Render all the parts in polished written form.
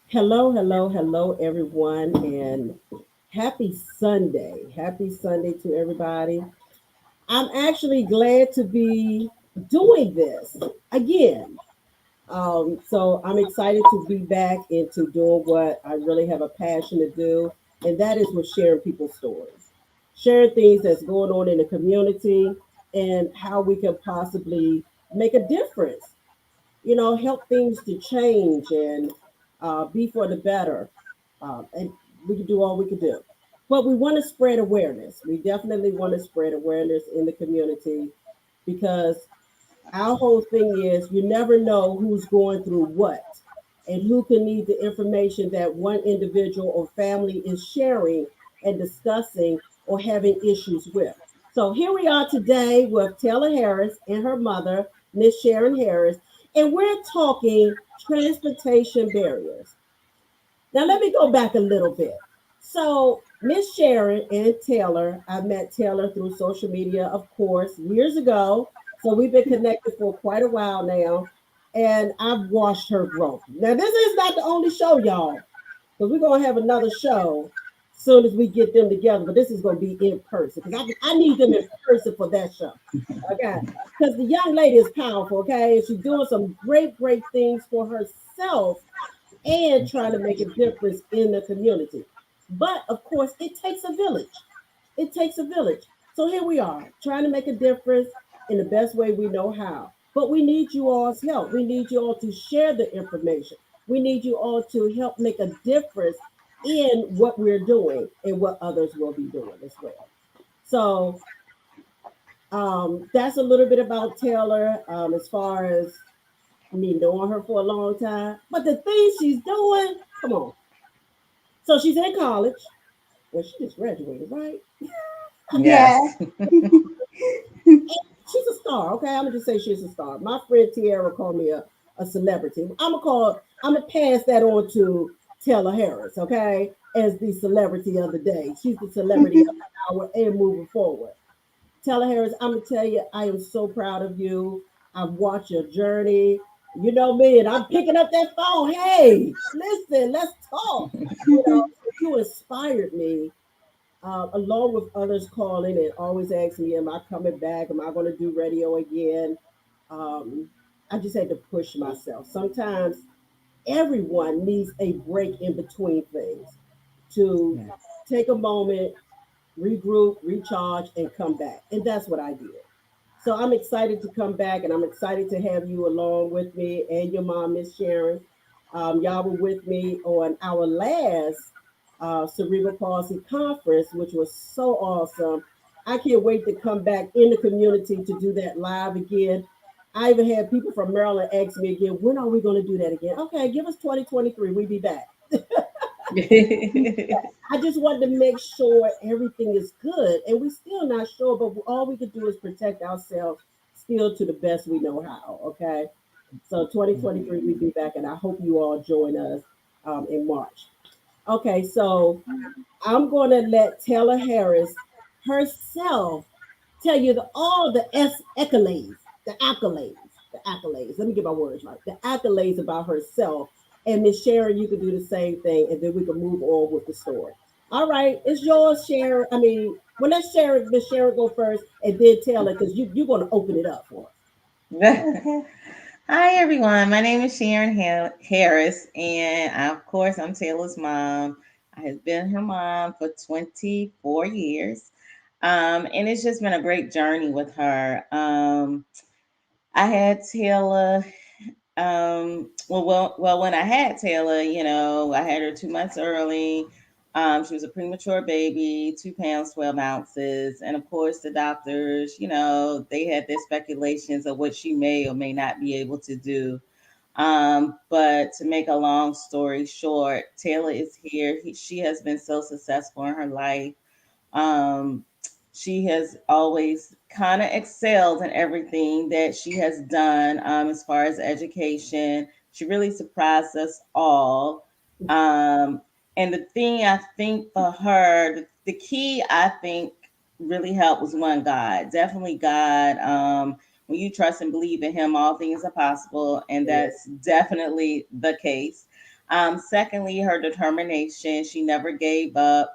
Hello, hello, hello, everyone, and happy Sunday. Happy Sunday to everybody. I'm actually glad to be doing this again. So I'm excited to be back into doing what I really have a passion to do, and that is with sharing people's stories, sharing things that's going on in the community, and how we can possibly make a difference, help things to change and be for the better. And we can do all we can do. But we want to spread awareness. We definitely want to spread awareness in the community because our whole thing is you never know who's going through what and who can need the information that one individual or family is sharing and discussing or having issues with. So here we are today with Taylor Harris and her mother, Miss Sharon Harris, and we're talking transportation barriers. Now, let me go back a little bit. So, Miss Sharon and Taylor, I met Taylor through social media, of course, years ago. So, we've been connected for quite a while now, and I've watched her growth. Now, this is not the only show, y'all, because we're going to have another show soon as we get them together, but this is going to be in person because I need them in person for that show. Okay. Because the young lady is powerful, okay? And she's doing some great, great things for herself and trying to make a difference in the community. But of course, it takes a village. It takes a village. So here we are, trying to make a difference in the best way we know how. But we need you all's help. We need you all to share the information. We need you all to help make a difference in what we're doing and what others will be doing as well. So that's a little bit about Taylor as far as me knowing her for a long time. But the things she's doing, come on. So she's in college. Well, she just graduated, right? Yeah. Yes. She's a star. Okay, I'm gonna just say she's a star. My friend Tiara called me a celebrity. I'm gonna pass that on to Taylor Harris. Okay, as the celebrity of the day. She's the celebrity of the hour and moving forward. Taylor Harris, I'm gonna tell you, I am so proud of you. I've watched your journey. You know me, and I'm picking up that phone. Hey, listen, let's talk. You inspired me along with others calling and always asking me, "Am I coming back? Am I going to do radio again?" Um, I just had to push myself. Sometimes everyone needs a break in between things to Yeah. take a moment, regroup, recharge, and come back. And that's what I did. So I'm excited to come back, and I'm excited to have you along with me and your mom, Miss Sharon. Y'all were with me on our last cerebral palsy conference, which was so awesome. I can't wait to come back in the community to do that live again. I even had people from Maryland ask me again, when are we going to do that again? Okay, give us 2023. We'll be back. I just wanted to make sure everything is good, and we're still not sure, but all we can do is protect ourselves still to the best we know how. Okay, so 2023 we'll be back, and I hope you all join us in March. Okay, so I'm going to let Taylor Harris herself tell you all the accolades, the accolades, the accolades. Let me get my words right. The accolades about herself. And Miss Sharon, you can do the same thing, and then we can move on with the story. All right, it's yours, Sharon. I mean, well, let's Sharon, Miss Sharon go first, and then Taylor, because you're going to open it up for us. Hi, everyone. My name is Sharon Harris, and of course, I'm Taylor's mom. I have been her mom for 24 years, and it's just been a great journey with her. I had Taylor. When I had Taylor, I had her 2 months early. She was a premature baby, 2 pounds, 12 ounces. And of course, the doctors, they had their speculations of what she may or may not be able to do. But to make a long story short, Taylor is here. She has been so successful in her life. Um, she has always kind of excelled in everything that she has done as far as education. She really surprised us all. Um, and the thing I think for her, the key I think really helped was one, God. Definitely God. when you trust and believe in him, all things are possible. And that's definitely the case. Secondly, her determination. She never gave up.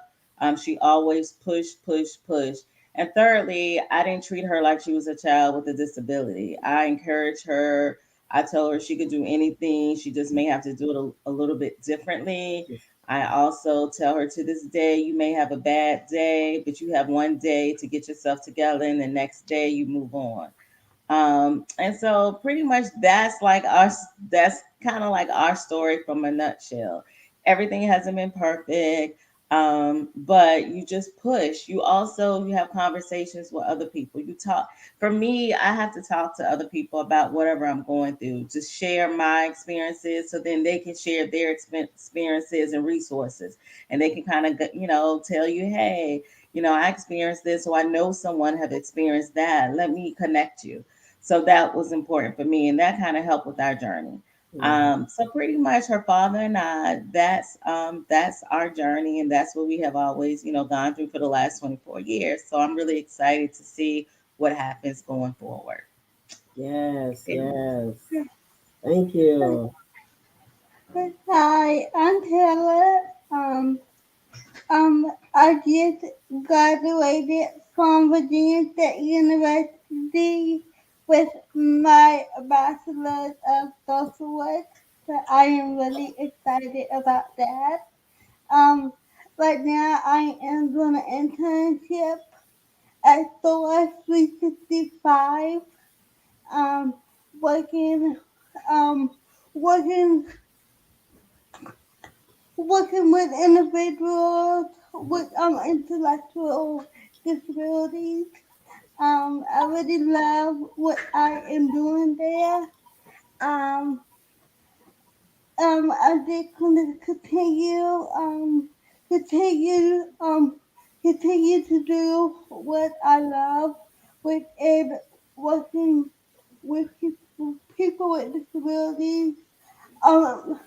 She always pushed, pushed, pushed. And thirdly, I didn't treat her like she was a child with a disability. I encouraged her. I told her she could do anything. She just may have to do it a little bit differently. I also tell her to this day, you may have a bad day, but you have one day to get yourself together, and the next day you move on. And so pretty much that's kind of like our story from a nutshell. Everything hasn't been perfect. But you just push. You have conversations with other people. You talk. For me, I have to talk to other people about whatever I'm going through, to share my experiences so then they can share their experiences and resources. And they can kind of, tell you, hey, I experienced this, so I know someone have experienced that. Let me connect you. So that was important for me, and that kind of helped with our journey. Wow. So pretty much, her father and I, that's our journey, and that's what we have always, gone through for the last 24 years. So I'm really excited to see what happens going forward. Yes, yes. Thank you. Hi, I'm Taylor. I just graduated from Virginia State University with my Bachelor's of Social Work. So I am really excited about that. Um, right now I am doing an internship at Solar 365. Um, working, um, working working with individuals with intellectual disabilities. I really love what I am doing there. Um, I just going to continue, continue to do what I love, which is working with people with disabilities. Um,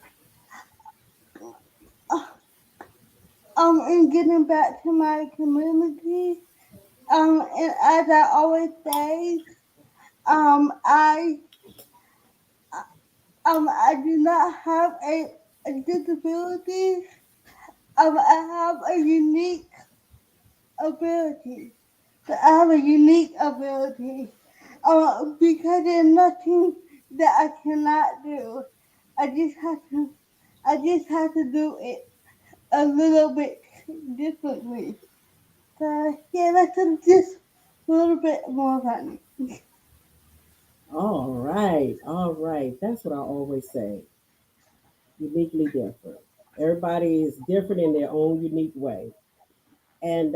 and getting back to my community. And as I always say, um, I I do not have a disability. I have a unique ability. So I have a unique ability. Because there's nothing that I cannot do. I just have to I just have to do it a little bit differently. So yeah, just a little bit more about me. All right, all right. That's what I always say. Uniquely different. Everybody is different in their own unique way. And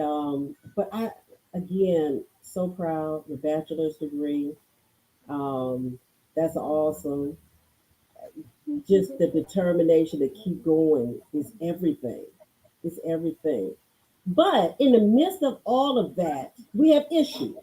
but I again so proud your bachelor's degree. Um, that's awesome. Just the determination to keep going is everything. It's everything. But in the midst of all of that, we have issues.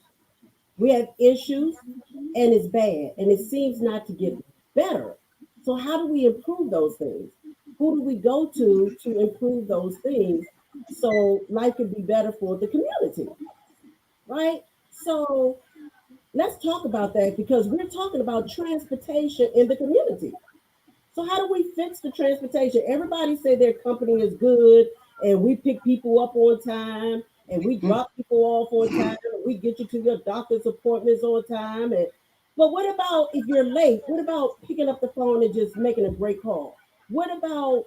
We have issues, and it's bad, and it seems not to get better. So how do we improve those things? Who do we go to improve those things so life can be better for the community, right? So let's talk about that because we're talking about transportation in the community. So how do we fix the transportation? Everybody say their company is good and we pick people up on time and we drop people off on time and we get you to your doctor's appointments on time. And but what about if you're late? What about picking up the phone and just making a great call? What about,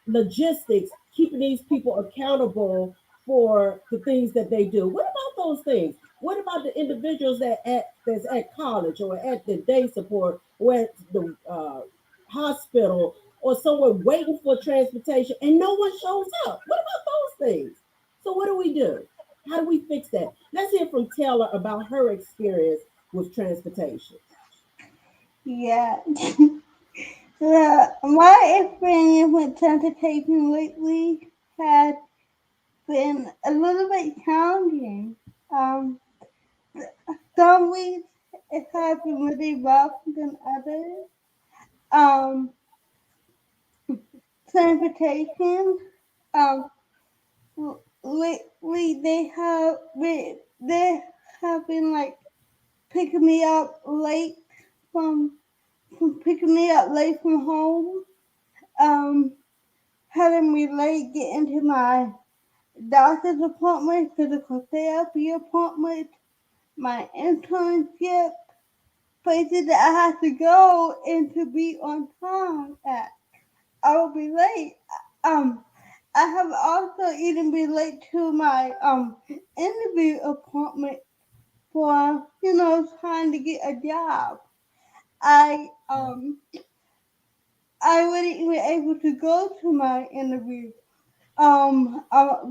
logistics, keeping these people accountable for the things that they do? What about those things? What about the individuals that's at college or at the day support or at the hospital or somewhere waiting for transportation and no one shows up? What about those things? So what do we do? How do we fix that? Let's hear from Taylor about her experience with transportation. Yeah. My experience with transportation lately has been a little bit challenging. Um, some weeks it has been really rough than others. Um, transportation, um, lately they have been like picking me up late from picking me up late from home, um, having me late getting to my doctor's appointment, physical therapy appointment, my internship, places that I have to go and to be on time at. I will be late. Um, I have also even been late to my interview appointment for trying to get a job. I I wasn't even able to go to my interview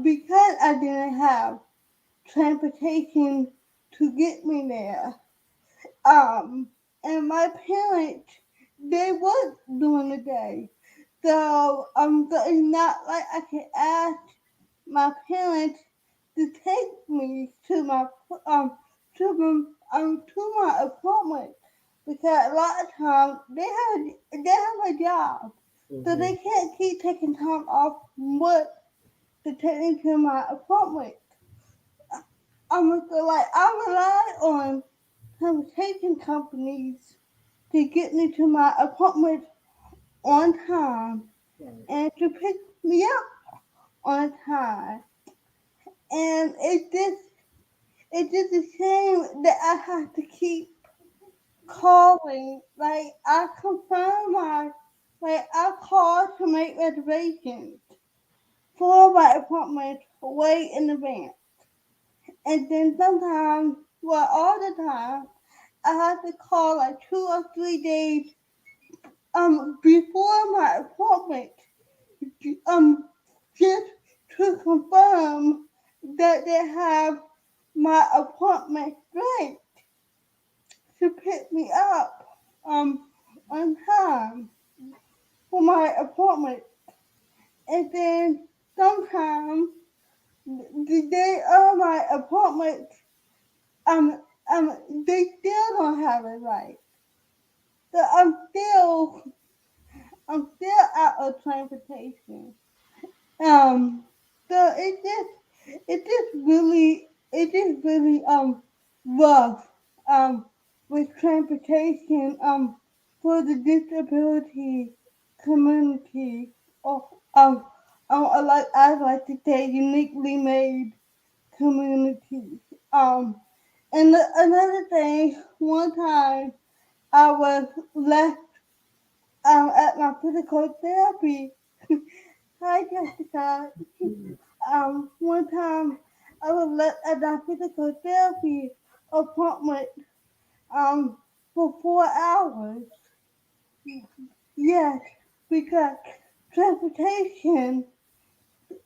because I didn't have transportation to get me there. Um, and my parents, they was doing the day. So it's not like I can ask my parents to take me um to my appointment because a lot of times they have a job, so Mm-hmm. they can't keep taking time off work to take me to my appointment. So like I rely on transportation companies to get me to my appointment on time Right. and to pick me up on time. And it's just a shame that I have to keep calling. Like I confirm like I call to make reservations for my appointment way in advance. And then sometimes, well all the time, I have to call like 2 or 3 days before my appointment um just to confirm that they have my appointment right to pick me up on time for my appointment. And then sometimes the day of my appointment um they still don't have it right. So I'm still out of transportation. Um, so it just really rough with transportation for the disability community or I like to say uniquely made community. And another thing, one time I was left at my physical therapy. Hi Jessica. One time I was left at my physical therapy appointment um for 4 hours. Yes, because transportation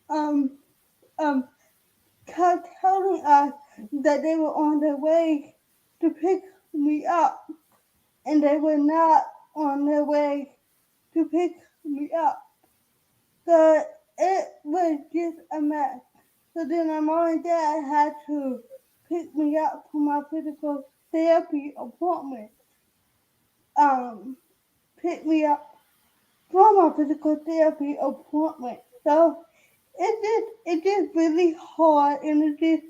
um um kept telling us that they were on their way to pick me up, and they were not on their way to pick me up. So it was just a mess. So then my mom and dad had to pick me up for my physical therapy appointment. Um, pick me up for my physical therapy appointment. So it just really hard, and it's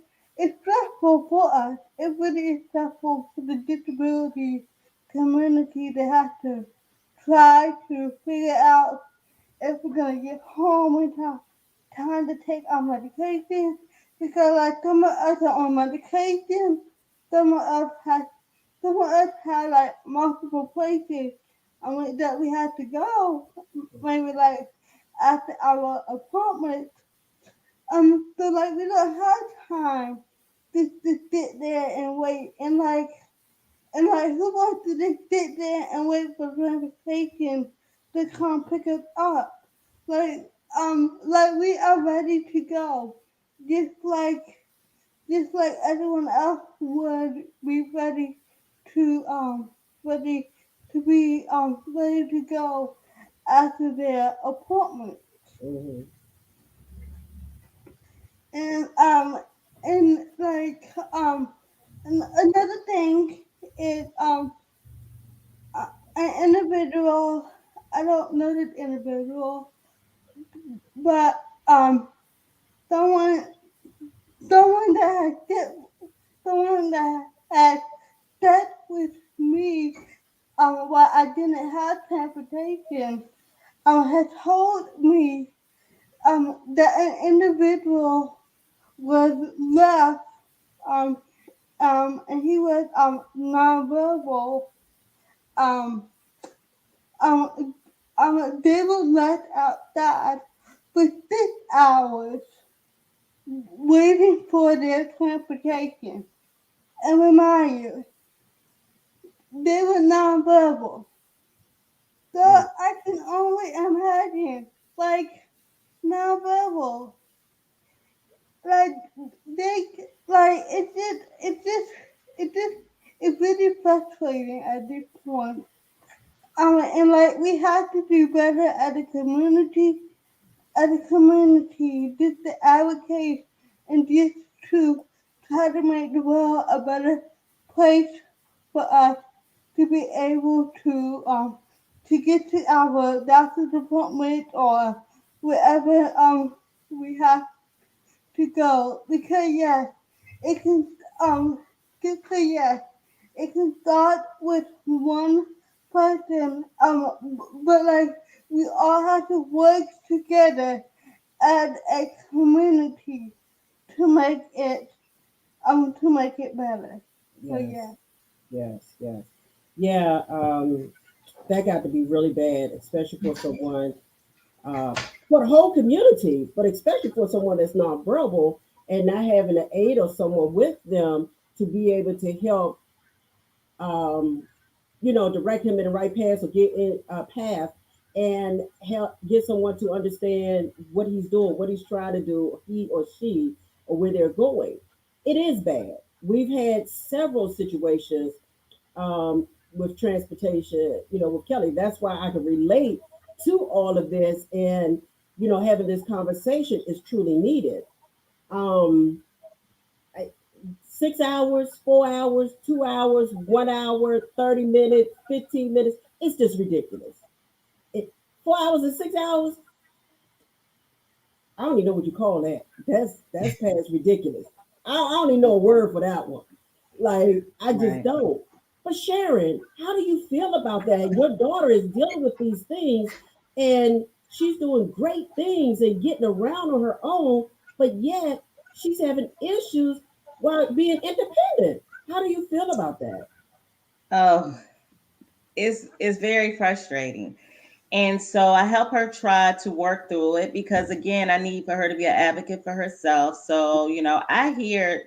stressful for us. It really is stressful for the disability community to have to try to figure out if we're gonna get home in time to take our medication, because like some of us are on medication, some of us have like multiple places that we have to go, maybe like after our appointment. So like we don't have time to sit there and wait, and like who wants to just sit there and wait for transportation to come pick us up? Like we are ready to go, just like everyone else would be to ready ready to go after their appointment. Mm-hmm. And and like and another thing is an individual. I don't know this individual, but someone someone that has someone that has said while I didn't have transportation, had told me that an individual was left, um, and he was nonverbal. Um, they were left outside for 6 hours waiting for their transportation. And remind you, they were nonverbal. So Right. I can only imagine, like, nonverbal. Like, they, like, it's really frustrating at this point. And like, we have to do better as a community, just to advocate and just to try to make the world a better place for us to be able to get to our doctor's appointment or wherever we have to go, because yes, it can just say yes, it can start with one person, but like, we all have to work together as a community to make it better. So Yes, yeah. yes. Yeah, that got to be really bad, especially for someone, uh, for the whole community, but especially for someone that's nonverbal and not having an aid or someone with them to be able to help, um, direct him in the right path or get in a path and help get someone to understand what he's doing, what he's trying to do, he or she, or where they're going. It is bad. We've had several situations, with transportation, with Kelly. That's why I can relate to all of this, and having this conversation is truly needed. Um, 6 hours, 4 hours, 2 hours, 1 hour, 30 minutes, 15 minutes. It's just ridiculous. It, 4 hours and 6 hours, I don't even know what you call that. That's past ridiculous. I don't even know a word for that one. Like, I just Right. don't. But Sharon, how do you feel about that? Your daughter is dealing with these things, and she's doing great things and getting around on her own, but yet she's having issues while being independent. How do you feel about that? Oh, it's very frustrating. And so I help her try to work through it because again, I need for her to be an advocate for herself. So, I hear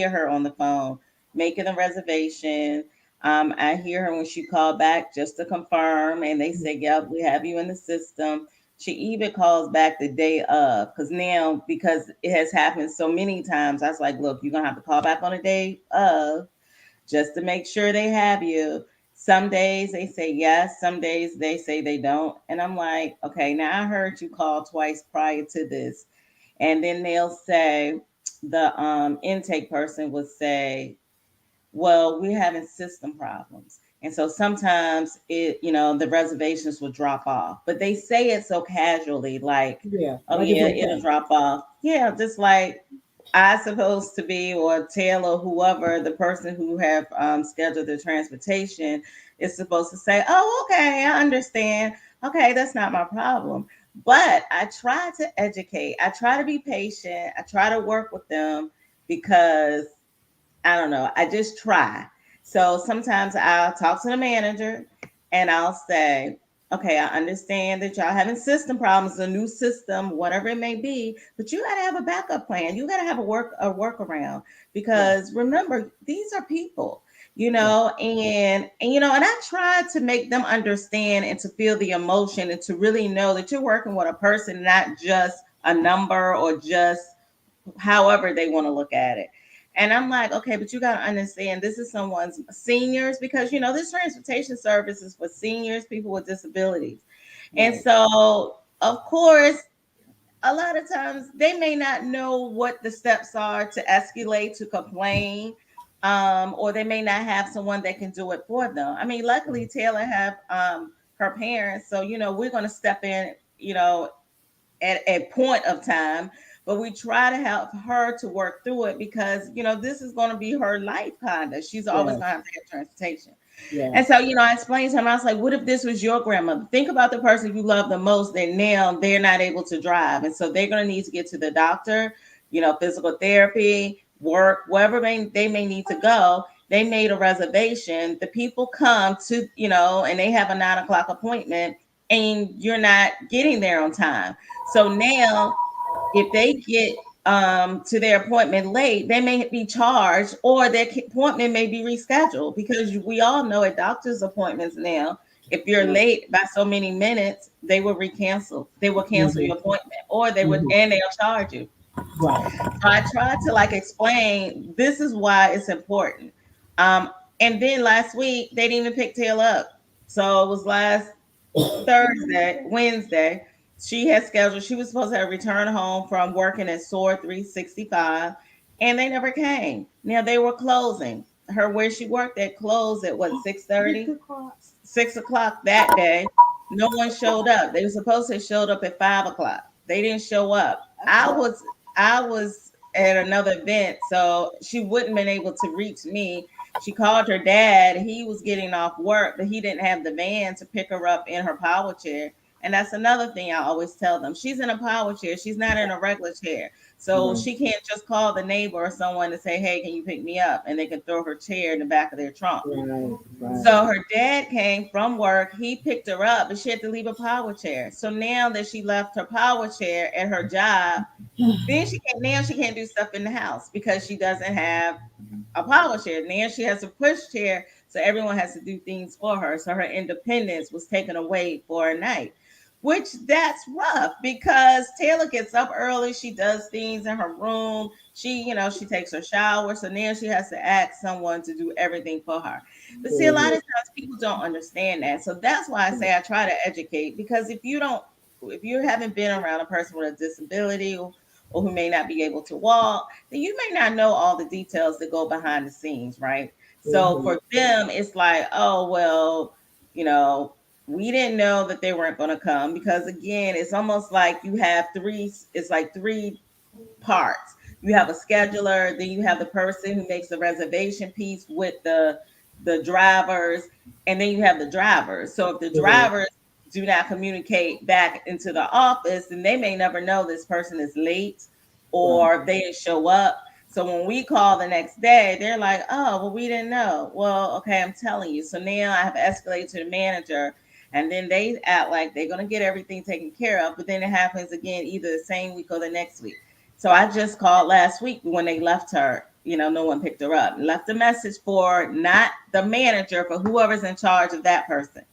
her on the phone making a reservation. I hear her when she called back just to confirm and they say, yep, we have you in the system. She even calls back the day of because it has happened so many times, I was like, look, you're gonna have to call back on the day of just to make sure they have you. Some days they say yes, some days they say they don't. And I'm like, okay, now I heard you call twice prior to this. And then they'll say, the intake person would say, well, we're having system problems. And so sometimes the reservations will drop off, but they say it so casually, like, Yeah, oh like it's yeah, it'll okay. drop off. Yeah, just like I supposed to be, or Taylor, whoever the person who have scheduled the transportation is supposed to say, oh, okay, I understand. Okay, that's not my problem. But I try to educate. I try to be patient. I try to work with them because I don't know. I just try. So sometimes I'll talk to the manager and I'll say, okay, I understand that y'all having system problems, a new system, whatever it may be, but you got to have a backup plan. You got to have a workaround Yeah, because remember, these are people, yeah, and I try to make them understand and to feel the emotion and to really know that you're working with a person, not just a number or just however they want to look at it. And I'm like, okay, but you got to understand this is someone's seniors because, this transportation service is for seniors, people with disabilities. And right. so, of course, a lot of times they may not know what the steps are to escalate, to complain, or they may not have someone that can do it for them. I mean, luckily, Taylor have her parents. So, we're going to step in, at a point of time. but we try to help her to work through it because, this is going to be her life kind of. She's always Yes. going to have to have transportation. And Yes. so, I explained to him, I was like, what if this was your grandmother? Think about the person you love the most that now they're not able to drive. And so they're going to need to get to the doctor, physical therapy, work, wherever they may need to go. They made a reservation. The people come to, and they have a 9 o'clock appointment and you're not getting there on time. So now if they get to their appointment late, they may be charged or their appointment may be rescheduled because we all know at doctor's appointments now, if you're Yes. late by so many minutes, they will recancel. They will cancel Mhm. your appointment or they would, Mhm. and they'll charge you. Right. So I tried to like explain this is why it's important. Um, and then last week they didn't even pick Taylor up. So it was last Wednesday, she had scheduled, she was supposed to have returned home from working at SOAR 365, and they never came. Now they were closing. Her where she worked at closed at what, 6:30? 6 o'clock that day. No one showed up. They were supposed to have showed up at 5 o'clock. They didn't show up. I was at another event, so she wouldn't been able to reach me. She called her dad. He was getting off work, but he didn't have the van to pick her up in her power chair. And that's another thing I always tell them. She's in a power chair. She's not in a regular chair. So Right. she can't just call the neighbor or someone to say, hey, can you pick me up? And they can throw her chair in the back of their trunk. Right. Right. So her dad came from work. He picked her up, but she had to leave a power chair. So now that she left her power chair at her job, then she can't do stuff in the house because she doesn't have a power chair. Now she has a push chair, so everyone has to do things for her. So her independence was taken away for a night, which that's rough because Taylor gets up early. She does things in her room. She takes her shower. So now she has to ask someone to do everything for her. But see, a lot of Mhm. times people don't understand that. So that's why I say I try to educate because if you haven't been around a person with a disability or who may not be able to walk, then you may not know all the details that go behind the scenes, right? So Mhm. for them, it's like, oh, well, you know, we didn't know that they weren't going to come because again, it's almost like it's like three parts. You have a scheduler, then you have the person who makes the reservation piece with the drivers, and then you have the drivers. So if the Mhm. drivers do not communicate back into the office, then they may never know this person is late Right. or they didn't show up. So when we call the next day, they're like, "Oh, well, we didn't know." Well, okay, I'm telling you. So now I have escalated to the manager, and then they act like they're gonna get everything taken care of. But then it happens again, either the same week or the next week. So I just called last week when they left her. No one picked her up. Left a message for not the manager, for whoever's in charge of that person.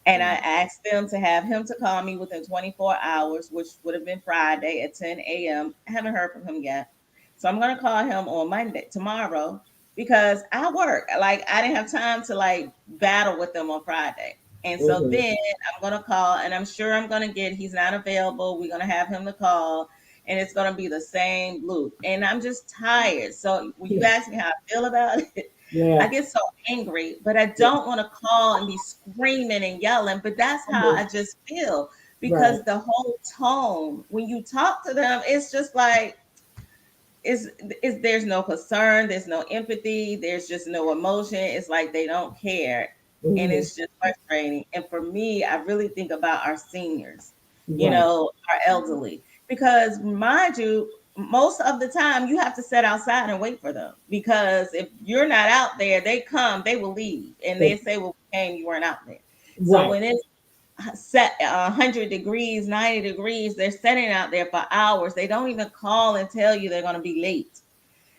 And I asked them to have him to call me within 24 hours, which would have been Friday at 10 a.m. I haven't heard from him yet. So I'm going to call him on Monday, tomorrow, because I work. Like, I didn't have time to like battle with them on Friday. And so Mhm. then I'm going to call, and I'm sure I'm going to get, he's not available. We're going to have him to call, and it's going to be the same loop. And I'm just tired. So when you ask me how I feel about it, I Yeah. get so angry, but I Yeah. don't want to call and be screaming and yelling. But that's how Mhm. I just feel Right. because the whole tone when you talk to them, it's just like is there's no concern, there's no empathy, there's just no emotion. It's like they don't care, and Mhm. it's just frustrating. And for me, I really think about our seniors, Right. our elderly, because mind you, most of the time you have to sit outside and wait for them because if you're not out there, they come, they will leave, and they say, "Well, we came, you weren't out there." So Right. when it's set 100 degrees, 90 degrees, they're sitting out there for hours. They don't even call and tell you they're going to be late.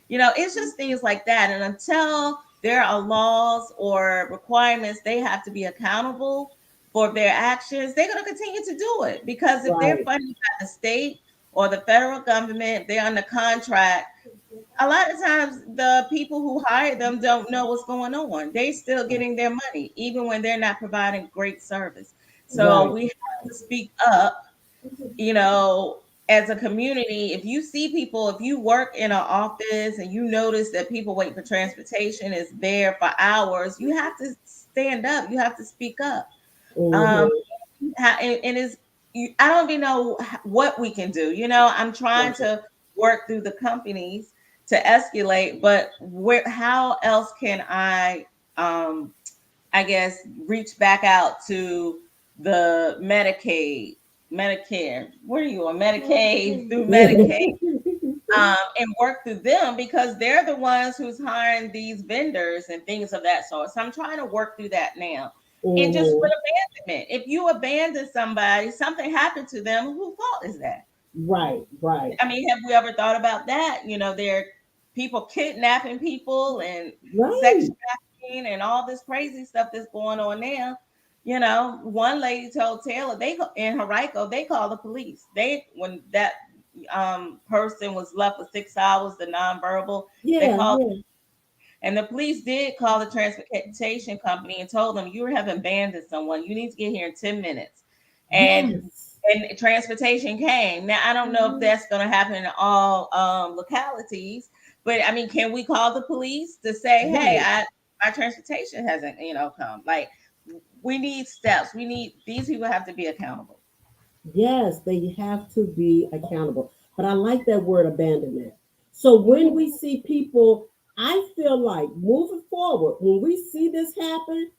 It's just things like that. And until there are laws or requirements, they have to be accountable for their actions. They're going to continue to do it because if they're Right. funded by the state or the federal government, they're under contract. A lot of times, the people who hire them don't know what's going on. They still getting their money, even when they're not providing great service. So Right. we have to speak up, you know, as a community. If you see people, if you work in an office and you notice that people waiting for transportation is there for hours, you have to stand up. You have to speak up. Um, Mhm. and it's I don't even know what we can do. I'm trying Right. to work through the companies to escalate, but how else can I guess, reach back out to the Medicare. Where are you on Medicaid through Medicaid, and work through them because they're the ones who's hiring these vendors and things of that sort. So I'm trying to work through that now. And just with Mhm. abandonment, if you abandon somebody, something happened to them. Whose fault is that? Right, right, I mean, have we ever thought about that? There are people kidnapping people and sex right. trafficking and all this crazy stuff that's going on now. One lady told Taylor they in Henrico they called the police. They when that person was left for 6 hours, the nonverbal, they Yeah, called, yeah. and the police did call the transportation company and told them you have abandoned someone. You need to get here in 10 minutes. And Yes. and transportation came. Now I don't know if that's going to happen in all localities, but I mean, can we call the police to say, "Hey, Right. my transportation hasn't, come." Like, we need steps. We need these people have to be accountable. Yes, they have to be accountable. But I like that word abandonment. So when we see people, I feel like moving forward, when we see this happen,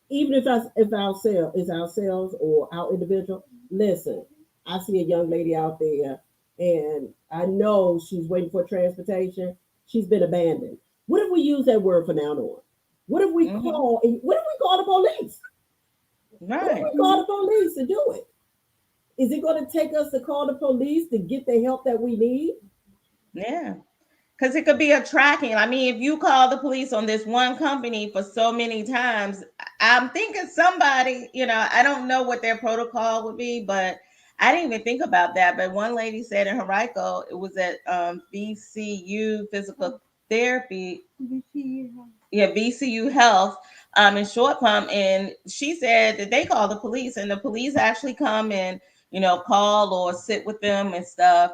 even if ourselves is ourselves or our individual, listen, I see a young lady out there and I know she's waiting for transportation. She's been abandoned. What if we use that word from now on? Hmm. What if we call the police? What if Right. we call the police to do it? Is it going to take us to call the police to get the help that we need? Yeah. Because it could be a tracking. I mean, if you call the police on this one company for so many times, I'm thinking somebody, I don't know what their protocol would be, but I didn't even think about that. But one lady said in Henrico, it was at VCU Physical Therapy, yeah, VCU Health, in Short Pump, and she said that they call the police, and the police actually come and call or sit with them and stuff.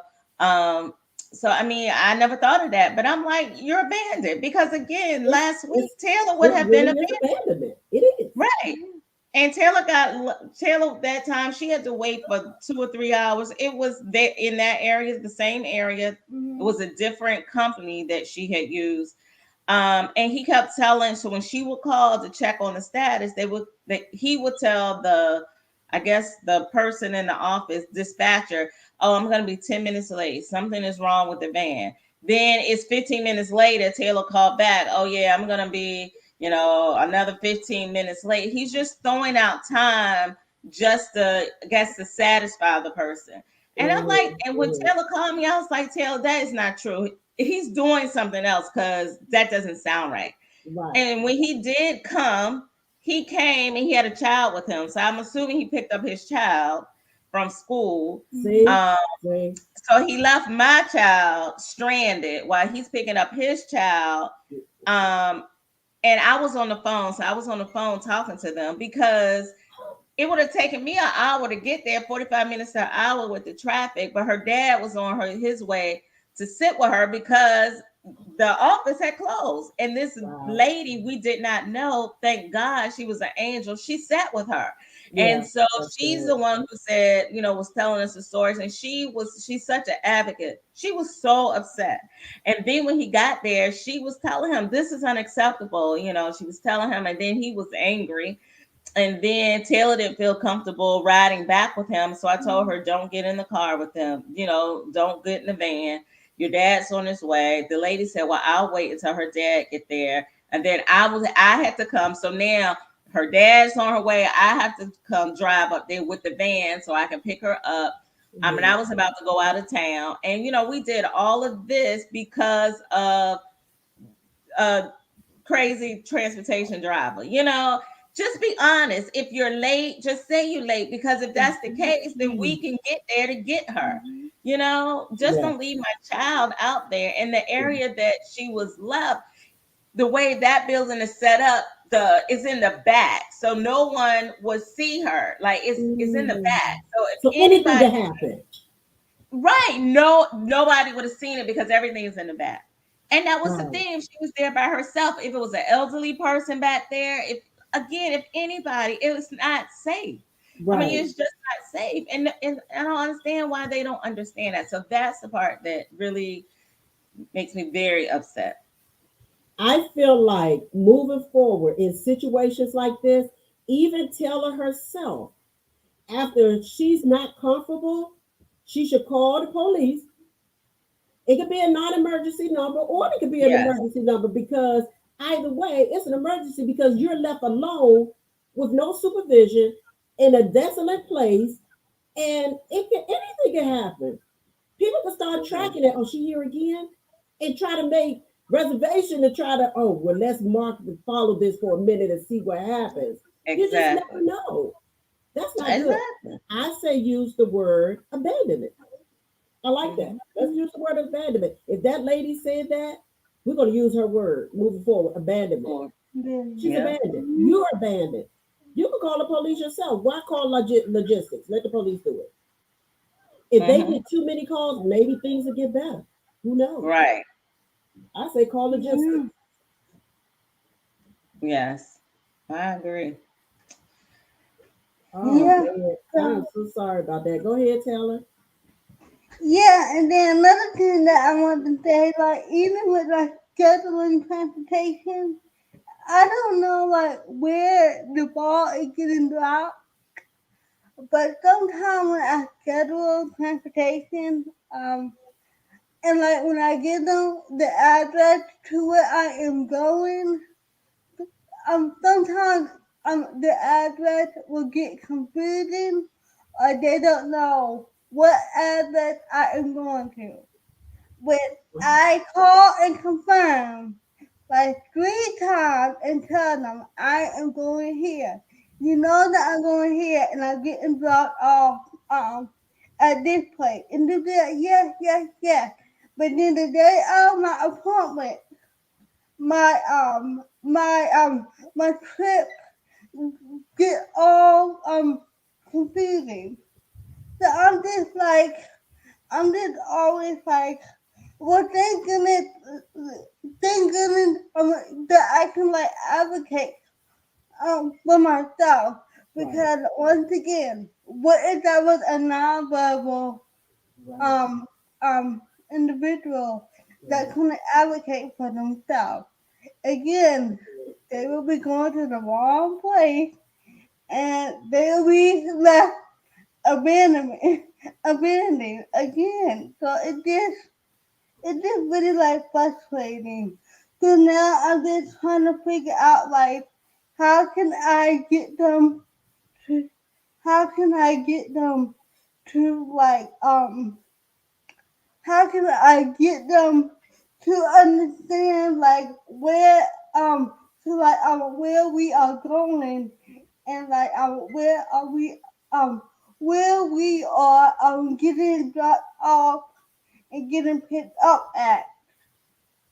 So I mean, I never thought of that, but I'm like, you're abandoned because again, It's last week it's Taylor would it have been really is abandoned, abandonment. It is. right? And Taylor that time she had to wait for 2 or 3 hours. It was there in that area, the same area. It was a different company that she had used. And he kept telling, so when she would call to check on the status, he would tell I guess the person in the office dispatcher, "Oh, I'm going to be 10 minutes late. Something is wrong with the van." Then it's 15 minutes later, Taylor called back, "Oh yeah, I'm going to be, another 15 minutes late." He's just throwing out time just to, I guess, to satisfy the person. And I'm like, Mhm, and when mhm. Taylor called me, I was like, "Taylor, that is not true. He's doing something else because that doesn't sound right." Right. And when he did come, he came and he had a child with him. So I'm assuming he picked up his child from school. See, Um, see. so he left my child stranded while he's picking up his child. Um, and I was on the phone. So I was on the phone talking to them because it would have taken me an hour to get there, 45 minutes to an hour with the traffic. But her dad was on his way to sit with her because the office had closed. And this Wow. lady we did not know, thank God she was an angel. She sat with her. And Yeah, so that's she's good. the one who said, was telling us the stories. And she's such an advocate. She was so upset. And then when he got there, she was telling him, "This is unacceptable." She was telling him, and then he was angry. And then Taylor didn't feel comfortable riding back with him. So I told her, "Don't get in the car with him. Don't get in the van. Your dad's on his way." The lady said, "Well, I'll wait until her dad get there." And then I had to come. So now her dad's on her way. I have to come drive up there with the van so I can pick her up. I mean, Mhm. I was about to go out of town. And we did all of this because of a crazy transportation driver. Just be honest. If you're late, just say you're late, because if that's the case, then we can get there to get her. Just Yes. don't leave my child out there in the area that she was left. The way that building is set up, the is in the back, so no one would see her. Like, it's in the back. Mm. So if So anything anybody, can happen. right, no, nobody would have seen it because everything is in the back. And that was the Right. thing. If she was there by herself, if it was an elderly person back there, if again, if anybody, it was not safe. I mean, Right. it's just not safe. And I don't understand why they don't understand that. So that's the part that really makes me very upset. I feel like moving forward in situations like this, even tell her herself after she's not comfortable, she should call the police. It could be a non-emergency number or it could be an Yes, emergency number because either way, it's an emergency because you're left alone with no supervision in a desolate place and anything can happen. People can start absolutely. tracking it. Oh, she here again, and try to make reservation to try to. Oh, well, let's mark and follow this for a minute and see what happens. You just never Exactly. know. That's not good. Exactly. I say use the word abandonment. I like that. Hmm. Let's use the word abandonment. If that lady said that, we're going to use her word moving forward. Abandonment. Or She's yeah. abandoned. You're abandoned. You can call the police yourself. Why call logistics? Let the police do it. If they Hmm. get too many calls, maybe things will get better. Who knows? Right. I say call logistics. Mhm. Yes. I agree. Oh Yeah. man, I'm So, so sorry about that. Go ahead, Taylor. yeah, and then another thing that I want to say, like even with like scheduling transportation, I don't know like where the ball is getting dropped, but sometimes when I schedule transportation, and like when I give them the address to where I am going, sometimes the address will get confusing, or they don't know what address I am going to. When I call and confirm like 3 times and tell them I am going here. You know that I'm going here and I'm getting dropped off at this place. And they be like, yes, yes, yes. But then the day of my appointment, my trip get all confusing. So I'm just always like, well, thank goodness that I can like advocate for myself Right, because once again, what if I was a non-verbal right, um um individual that right. couldn't advocate for themselves? Again, they will be going to the wrong place and they will be left abandonment abandoned again. So it just really like frustrating. So now I'm just trying to figure out like how can I get them to how can I get them to like how can I get them to understand like where to like where we are going and like um where we are getting dropped off and getting picked up at,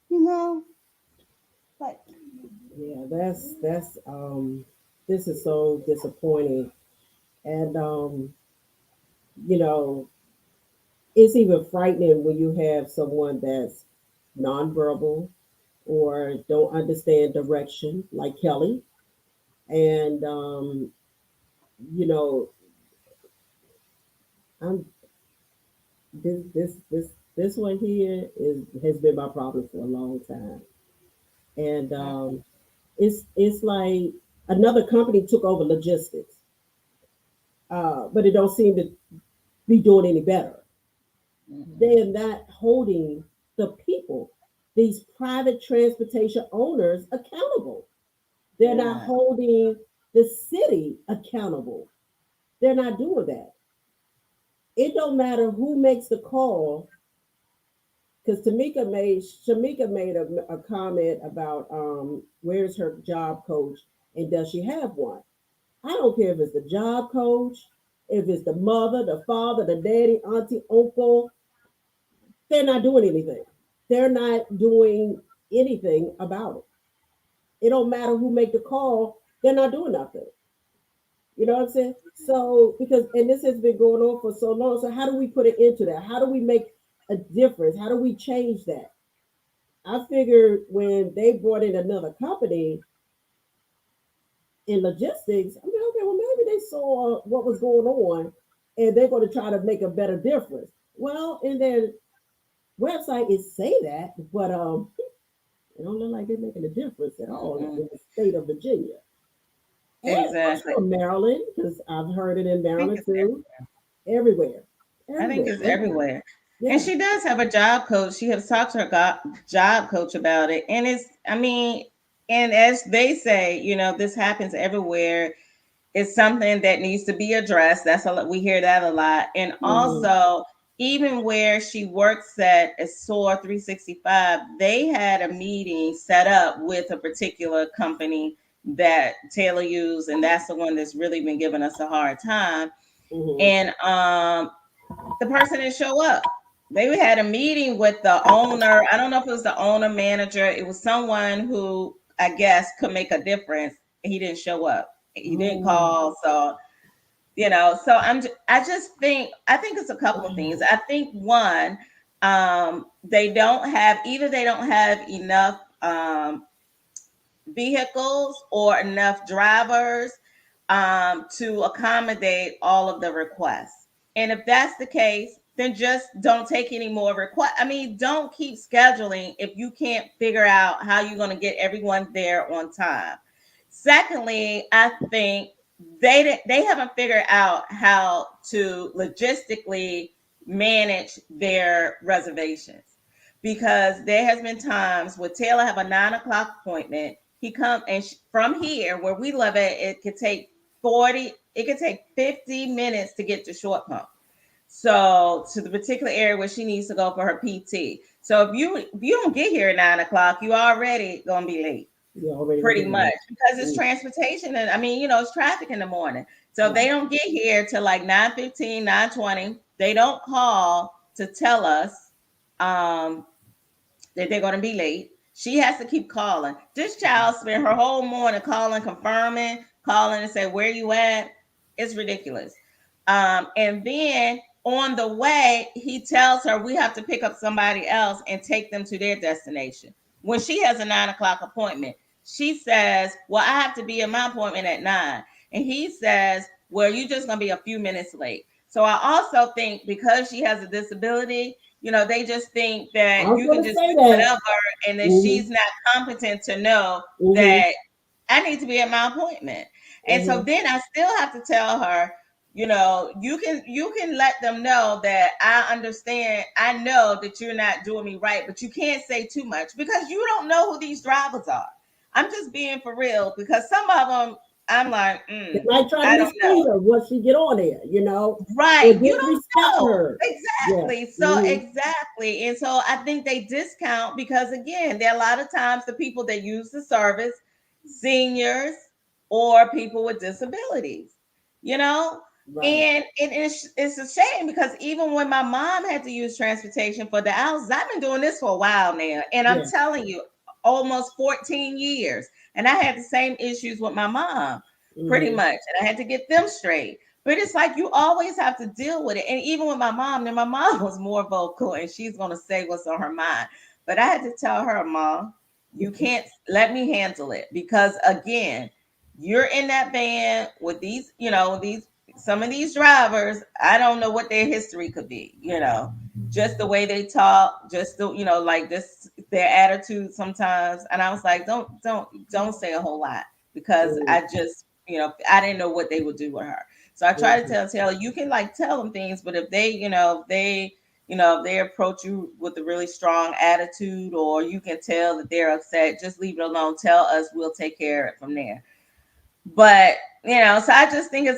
you know, like Yeah, that's this is so disappointing. And you know, it's even frightening when you have someone that's nonverbal or don't understand direction, like Kelly. And you know, I'm this one here is has been my problem for a long time. And it's like another company took over logistics, but it don't seem to be doing any better. Hmm. They're not holding the people, these private transportation owners, accountable. They're They're not not. holding the city accountable. They're not doing that. It don't matter who makes the call because Shamika made a comment about where's her job coach and does she have one? I don't care if it's the job coach, if it's the mother, the father, the daddy, auntie, uncle, they're not doing anything. They're not doing anything about it. It don't matter who make the call, they're not doing nothing. You know what I'm saying? So because and this has been going on for so long. So how do we put it into that? How do we make a difference? How do we change that? I figured when they brought in another company in logistics, I mean, okay, well maybe they they saw what was going on, and they're going to try to make a better difference. Well, in their website, it say that, but it don't look like they're making a difference at all Mm-mm. in the state of Virginia. And I'm Exactly. sure Maryland, because I've heard it in I think Maryland it's too. Everywhere, I think everywhere. it's everywhere. And Yeah. she does have a job coach. She has talked to her job coach about it. And it's, I mean, and as they say, this happens everywhere. It's something that needs to be addressed. That's a lot. We hear that a lot. And Mhm. also, even where she works at SOAR 365, they had a meeting set up with a particular company that Taylor used, and that's the one that's really been giving us a hard time. Mhm. And the person didn't show up. They had a meeting with the owner. I don't know if it was the owner manager. It was someone who I guess could make a difference. He didn't show up. He didn't Mm. call. So so I think it's a couple of things. I think one, they don't have enough vehicles or enough drivers to accommodate all of the requests. And if that's the case, then just don't take any more requests. I mean, don't keep scheduling if you can't figure out how you're going to get everyone there on time. Secondly, I think they haven't figured out how to logistically manage their reservations, because there has been times where Taylor have a 9 o'clock appointment. He come and from here where we live at, it could take 50 minutes to get to Short Pump. So to the particular area where she needs to go for her PT. So if you don't get here at 9 o'clock, you already gonna be late, You're already gonna pretty be much, late. because it's Mm. transportation, and I mean, it's traffic in the morning. So if they Right. don't get here till like 9:15, 9:20, they don't call to tell us um that they're going to be late. She has to keep calling. This child spent her whole morning calling, confirming, calling and say, "Where you at?" It's ridiculous. And then on the way, he tells her we have to pick up somebody else and take them to their destination. When she has a 9 o'clock appointment, she says, "Well, I have to be at my appointment at 9." And he says, "Well, you're just going to be a few minutes late." So I also think because she has a disability, they just think I that was you can gonna just say do that. whatever, and that Hmm. she's not competent to know Hmm. that I need to be at my appointment. And so Hmm. then I still have to tell her, you can let them know that I understand. I know that you're not doing me right, but you can't say too much because you don't know who these drivers are. I'm just being for real, because some of them I'm like, They might try to I don't know. mistreat her once she get on there, or Right. You don't disrespect know. her. Yeah. Exactly. So Hmm. exactly. And so I think they discount because again, there are a lot of times the people that use the service, seniors or people with disabilities, you know? Right. And it's a shame because even when my mom had to use transportation for dialysis, I've been doing this for a while now. And I'm Yeah. telling you, almost 14 years. And I had the same issues with my mom, pretty Hmm. much. And I had to get them straight. But it's like you always have to deal with it. And even with my mom, then my mom was more vocal and she's going to say what's on her mind. But I had to tell her, "Mom, you can't let me handle it." Because again, you're in that van with these some of these drivers. I don't know what their history could be, just the way they talk, just like this, their attitude sometimes. And I was like, don't say a whole lot, because Hmm. I just, I didn't know what they would do with her. So I try to Hmm. tell Taylor, you can like tell them things, but if they, if they approach you with a really strong attitude, or you can tell that they're upset, just leave it alone. Tell us, we'll take care of it from there. But so I think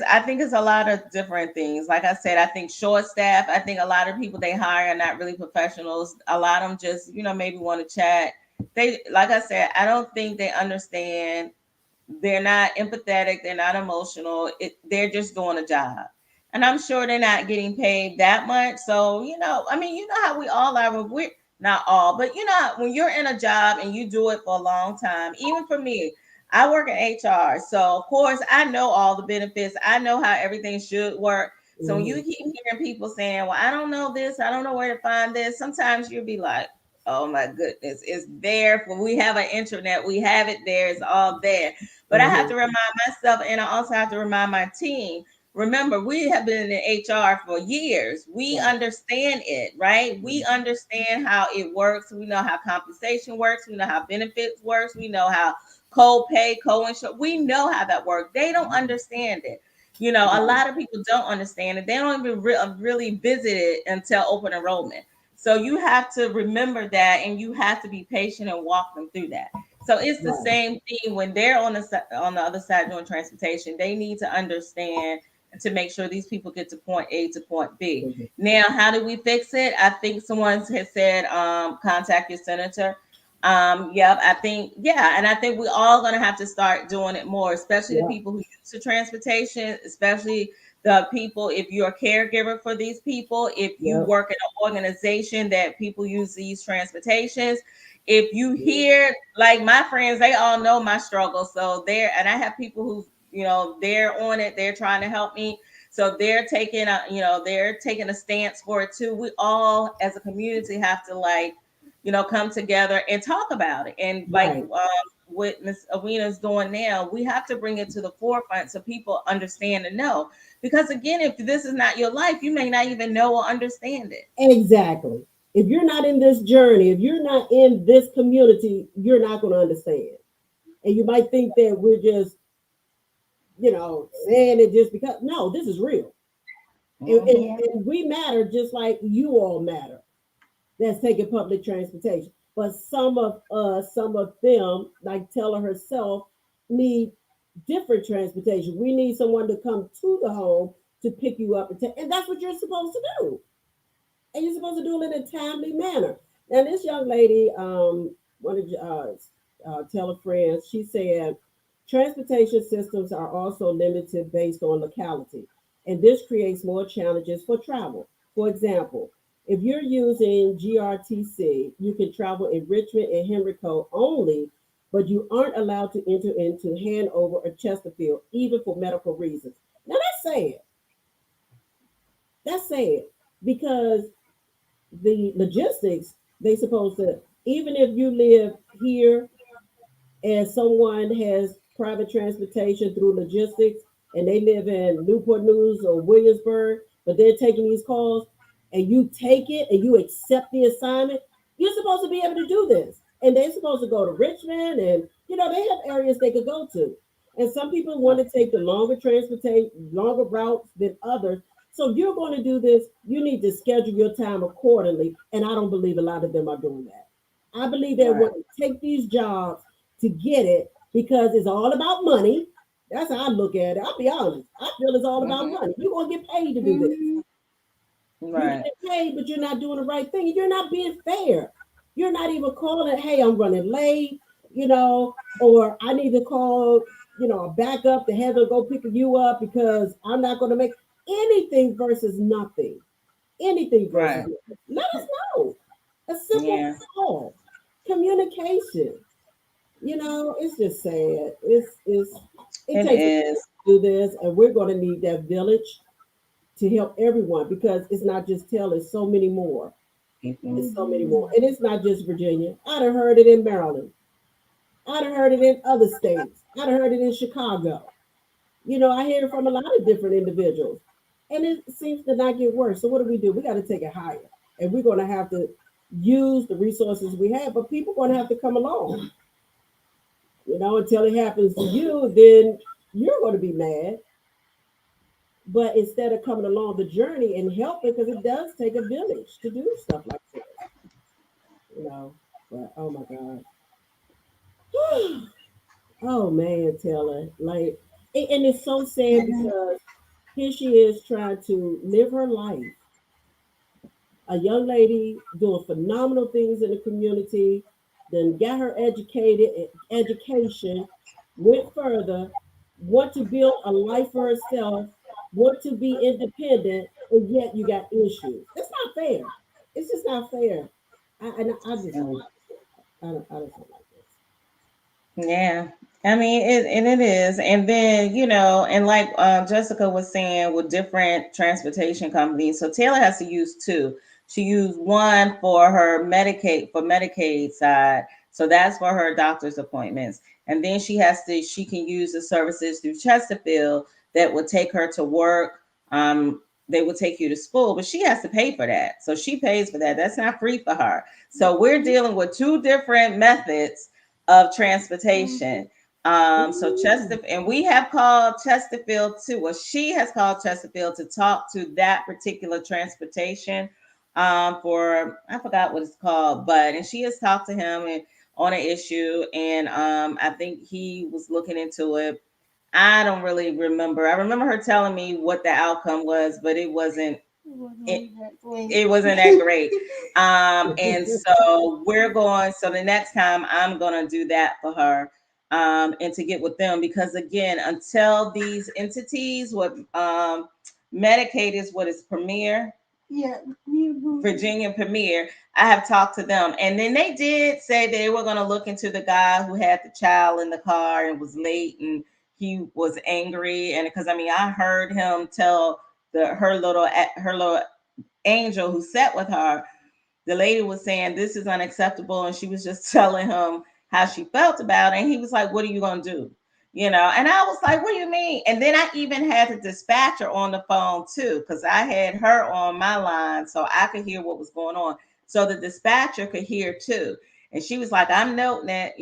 it's a lot of different things. Like I said, I think short staff. I think a lot of people they hire are not really professionals. A lot of them just maybe want to chat. They, like I said, I don't think they understand. They're not empathetic. They're not emotional. They're just doing a job. And I'm sure they're not getting paid that much. So, I mean, how we all are. We're not all, but when you're in a job and you do it for a long time, even for me, I work in HR. So, of course, I know all the benefits. I know how everything should work. So, when you Hmm. keep hearing people saying, "Well, I don't know this, I don't know where to find this," sometimes you'll be like, Oh my goodness, it's there. When we have an internet, we have it there. It's all there. But I have Mhm. to remind myself, and I also have to remind my team. Remember, we have been in HR for years. We Right. understand it, right? We Mhm. understand how it works. We know how compensation works. We know how benefits works. We know how co-pay, co-insure. We know how that works. They don't understand it. You know, a Right. lot of people don't understand it. They don't even really visit it until open enrollment. So you have to remember that, and you have to be patient and walk them through that. So it's the Right. same thing when they're on the other side doing transportation. They need to understand and to make sure these people get to point A to point B. Mhm. Now, how do we fix it? I think someone has said, contact your senator. Yep, I think, yeah, and I think we all gonna have to start doing it more, especially the Yeah. people who use the transportation, especially the people, if you're a caregiver for these people, if you Yep. work in an organization that people use these transportations, if you hear, like my friends, they all know my struggle. So they're, and I have people who, you know, they're on it, they're trying to help me. So they're taking a, you know, they're taking a stance for it too. We all as a community have to, like, you know, come together and talk about it. And like, Right. what Miss Awena's doing now, we have to bring it to the forefront so people understand and know. Because again, if this is not your life, you may not even know or understand it. Exactly. If you're not in this journey, if you're not in this community, you're not going to understand. And you might think that we're just, saying it just because. No, this is real. And, and, Mm-hmm. Yeah. and we matter just like you all matter. That's taking public transportation. But some of us, some of them, like Teller herself, need different transportation. We need someone to come to the home to pick you up and that's what you're supposed to do. And you're supposed to do it in a timely manner. Now, this young lady, one of Teller friends, she said transportation systems are also limited based on locality, and this creates more challenges for travel. For example, if you're using GRTC, you can travel in Richmond and Henrico only, but you aren't allowed to enter into Hanover or Chesterfield, even for medical reasons. Now that's sad. That's sad because the logistics, they supposed to, even if you live here and someone has private transportation through logistics and they live in Newport News or Williamsburg, but they're taking these calls and you take it and you accept the assignment, you're supposed to be able to do this. And they're supposed to go to Richmond and they have areas they could go to. And some people want to take the longer transportation, longer routes than others. So if you're going to do this, you need to schedule your time accordingly. And I don't believe a lot of them are doing that. I believe they Right. want to take these jobs to get it because it's all about money. That's how I look at it. I'll be honest. I feel it's all about Mm-hmm. money. You're gonna get paid to do this. Mm-hmm. You're Right. getting paid, but you're not doing the right thing. You're not being fair. You're not even calling, hey, I'm running late, or I need to call, a backup to have them go pick you up because I'm not gonna make anything versus nothing. Anything versus Right. nothing. Let us know. A simple Yeah. call. Communication. It's just sad. It It takes a is. to do this, and we're going to need that village to help everyone because it's not just Tell, it's so many more. People. It's so many Mm-hmm. more, and it's not just Virginia. I'd have heard it in Maryland. I'd have heard it in other states. I'd have heard it in Chicago. I hear it from a lot of different individuals, and it seems to not get worse. So what do? We got to take it higher, and we're going to have to use the resources we have, but people are going to have to come along. Until it happens to you, then you're going to be mad. But instead of coming along the journey and helping, because it does take a village to do stuff like this, you know. But oh my God, oh man, Taylor, like, and it's so sad because here she is trying to live her life, a young lady doing phenomenal things in the community, then got her education, went further, want to build a life for herself, want to be independent, and yet you got issues. It's not fair. It's just not fair. I just don't Mm. like it. I just don't like this. Yeah. I mean, and it is. And then, you know, and like Jessica was saying with different transportation companies, so Taylor has to use two. She used one for her Medicaid side. So that's for her doctor's appointments. And then she can use the services through Chesterfield that would take her to work. They will take you to school, but she has to pay for that. So she pays for that. That's not free for her. So we're dealing with two different methods of transportation. So Chester, and we have called Chesterfield too. Well, she has called Chesterfield to talk to that particular transportation for, I forgot what it's called, but and she has talked to him and on an issue, and I think he was looking into it. I don't really remember. I remember her telling me what the outcome was, but it, it wasn't that great. And so we're going. So the next time I'm gonna do that for her, and to get with them because again, until these entities, what Medicaid is, what is Premier, Yeah. Virginia Premier. I have talked to them, and then they did say they were going to look into the guy who had the child in the car and was late, and he was angry. And because I mean, I heard him tell her little angel who sat with her, the lady was saying this is unacceptable, and she was just telling him how she felt about it. And he was like, "What are you going to do?" And I was like, "What do you mean?" And then I even had the dispatcher on the phone too, because I had her on my line so I could hear what was going on. So the dispatcher could hear too. And she was like, "I'm noting it."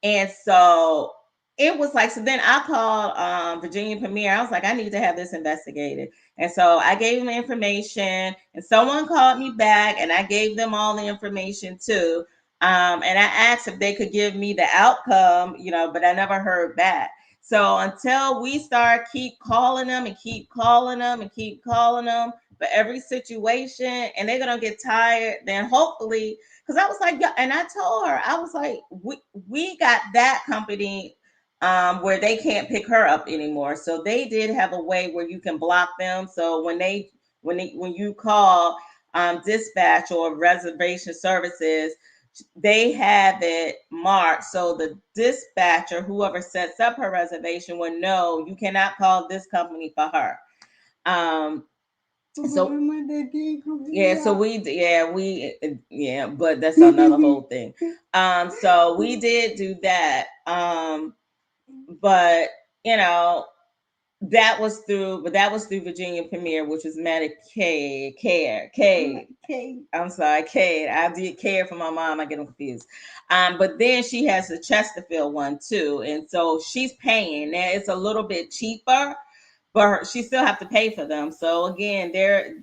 And so it was like, so then I called Virginia Premier. I was like, I need to have this investigated. And so I gave them information, and someone called me back, and I gave them all the information too. And I asked if they could give me the outcome, but I never heard back. So until we start keep calling them and keep calling them and keep calling them for every situation, and they're gonna get tired, then hopefully, because I was like, yeah, and I told her, I was like, we got that company where they can't pick her up anymore. So they did have a way where you can block them. So when you call dispatch or reservation services, they have it marked so the dispatcher, whoever sets up her reservation, will know you cannot call this company for her. Um, so yeah, but that's another whole thing. So we did do that. But you know, that was through Virginia Premier, which was Medicaid care. I'm sorry, Cade. I did care for my mom. I get them confused. But then she has the Chesterfield one too, and so she's paying. Now it's a little bit cheaper, but she still have to pay for them. So again, they're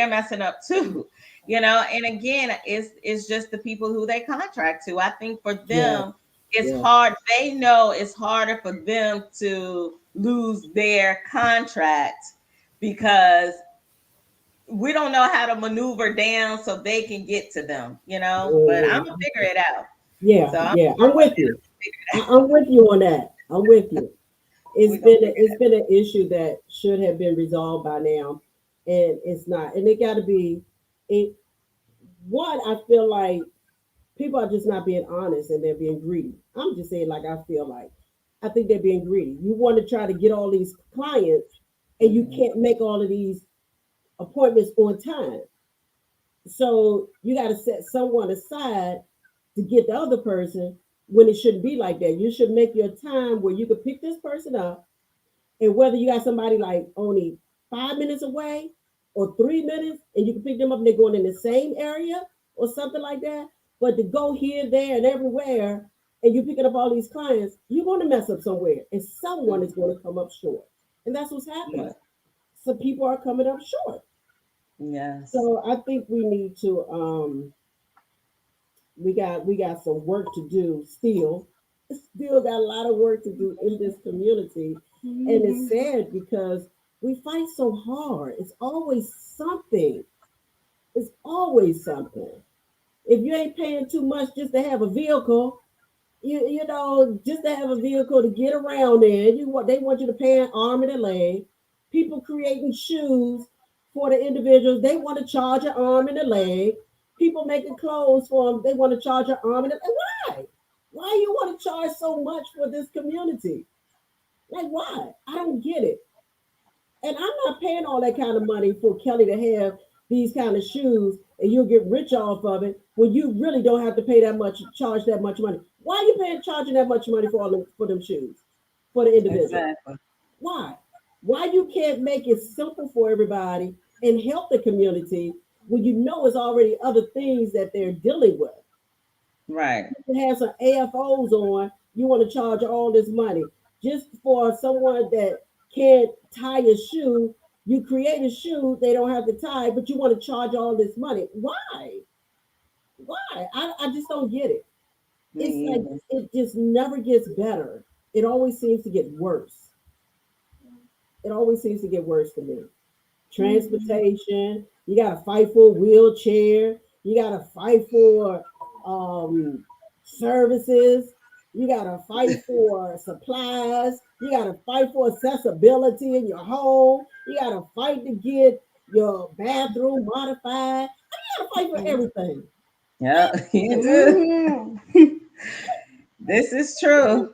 messing up too. And again, it's just the people who they contract to. I think for Yeah, them, it's yeah. hard. They know it's harder for them to lose their contract because we don't know how to maneuver down so they can get to them. But I'm gonna Mhm. figure it out. Yeah, So I'm yeah. I'm with you. I'm with you on that. I'm with you. we're gonna figure It's been an issue that should have been resolved by now, and it's not. And it got to be it. One, I feel like people are just not being honest and they're being greedy. I'm just saying, like I feel like I think they're being greedy. You want to try to get all these clients, it. and you can't make all of these appointments on time. So you got to set someone aside to get the other person when it shouldn't be like that. You should make your time where you could pick this person up, and whether you got somebody like only 5 minutes away or 3 minutes, and you can pick them up and they're going in the same area or something like that. But to go here, there, and everywhere, and you're picking up all these clients, you're going to mess up somewhere, and someone is going to come up short. And that's what's happening. But So people are coming up short. yes. So I think we need to we got some work to do still. Still got a lot of work to do in this community. And it's sad because we fight so hard. It's always something. It's always something. If you ain't paying too much just to have a vehicle, just to have a vehicle to get around there, they want you to pay an arm and a leg. People creating shoes for the individuals, they want to charge an arm and a leg. People making clothes for them, they want to charge an arm and a leg. Why? Why you want to charge so much for this community? Like why? I don't get it. And I'm not paying all that kind of money for Kelly to have these kind of shoes and you'll get rich off of it when you really don't have to pay that much, charge that much money. Why are you paying charging that much money for all them for them shoes for the individual? Exactly. Why? Why you can't make it simple for everybody and help the community when you know it's already other things that they're dealing with? Right. You have some AFOs on, you want to charge all this money just for someone that can't tie a shoe. You create a shoe they don't have to tie, but you want to charge all this money. Why? Why? I just don't get it. Me It's like either. it just never gets better. It always seems to get worse. It always seems to get worse to me. Mhm. Transportation, you got to fight for a wheelchair, you got to fight for services, you got to fight for supplies, you got to fight for accessibility in your home, you got to fight to get your bathroom modified. You got to fight for everything. Yeah, you do. Mhm. This is true.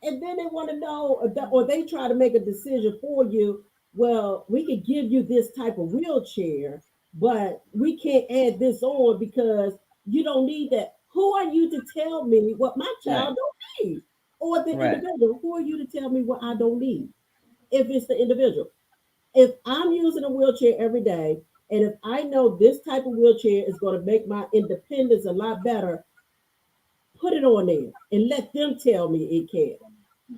And then they want to know, or they try to make a decision for you. Well, we could give you this type of wheelchair, but we can't add this on because you don't need that. Who are you to tell me what my Right. child don't need? Or the Right. individual, who are you to tell me what I don't need? If it's the individual. If I'm using a wheelchair every day, and if I know this type of wheelchair is going to make my independence a lot better, put it on there and let them tell me it can.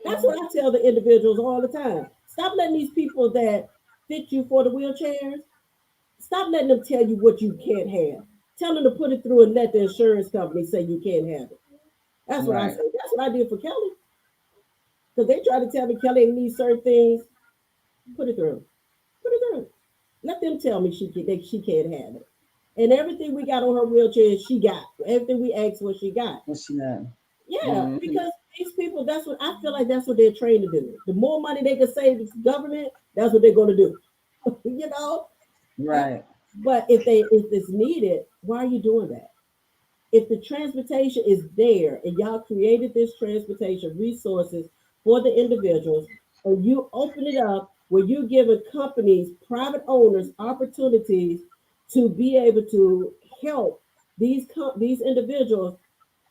That's Yeah. what I tell the individuals all the time. Stop letting these people that fit you for the wheelchairs, stop letting them tell you what you can't have. Tell them to put it through and let the insurance company say you can't have it. That's what I Right. say. That's what I did for Kelly. Because they try to tell me Kelly needs certain things. Put it through. Put it through. Let them tell me she can't have it. And everything we got on her wheelchair, she got. Everything we asked for, she got. What you know? Yeah, Hmm. because these people, that's what I feel like that's what they're trained to do. The more money they can save the government, that's what they're going to do. you know, Uh, Right. but if it's needed, why are you doing that? If the transportation is there and y'all created this transportation resources for the individuals, and you open it up where you're giving companies, private owners, opportunities to be able to help these individuals,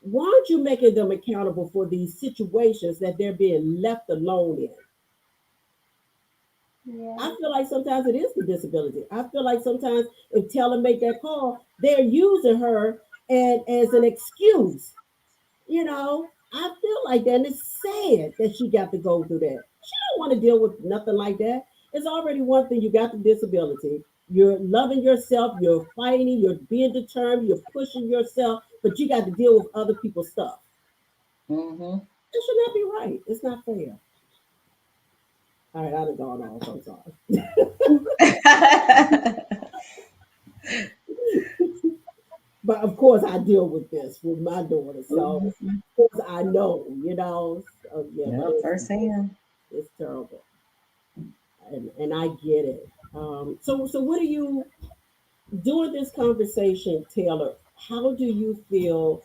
why aren't you making them accountable for these situations that they're being left alone in? Yeah. I feel like sometimes it is the disability. I feel like sometimes if Taylor make that call, they're using her and as an excuse. I feel like that, and it's sad that she got to go through that. She don't want to deal with nothing like that. It's already one thing, you got the disability. You're loving yourself, you're fighting, you're being determined, you're pushing yourself, but you got to deal with other people's stuff. Hmm. It should not be right. It's not fair. All right, I've gone off. I'm sorry. But of course, I deal with this with my daughter. So, Hmm. of course, I know. So, yeah, but Yeah, firsthand. it's terrible. And I get it. So what do you, during this conversation, Taylor, how do you feel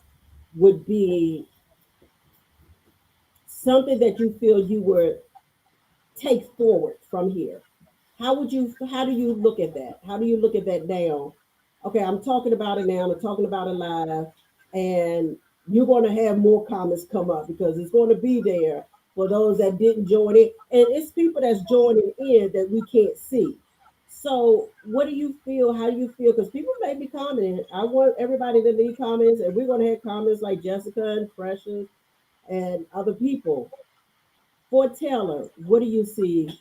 would be something that you feel you would take forward from here? How do you look at that? How do you look at that now? Okay, I'm talking about it now, I'm talking about it live, and you're going to have more comments come up because it's going to be there for those that didn't join it. And it's people that's joining in that we can't see. So, what do you feel? How do you feel? Because people may be commenting. I want everybody to leave comments, and we're going to have comments like Jessica and Precious and other people. For Taylor, what do you see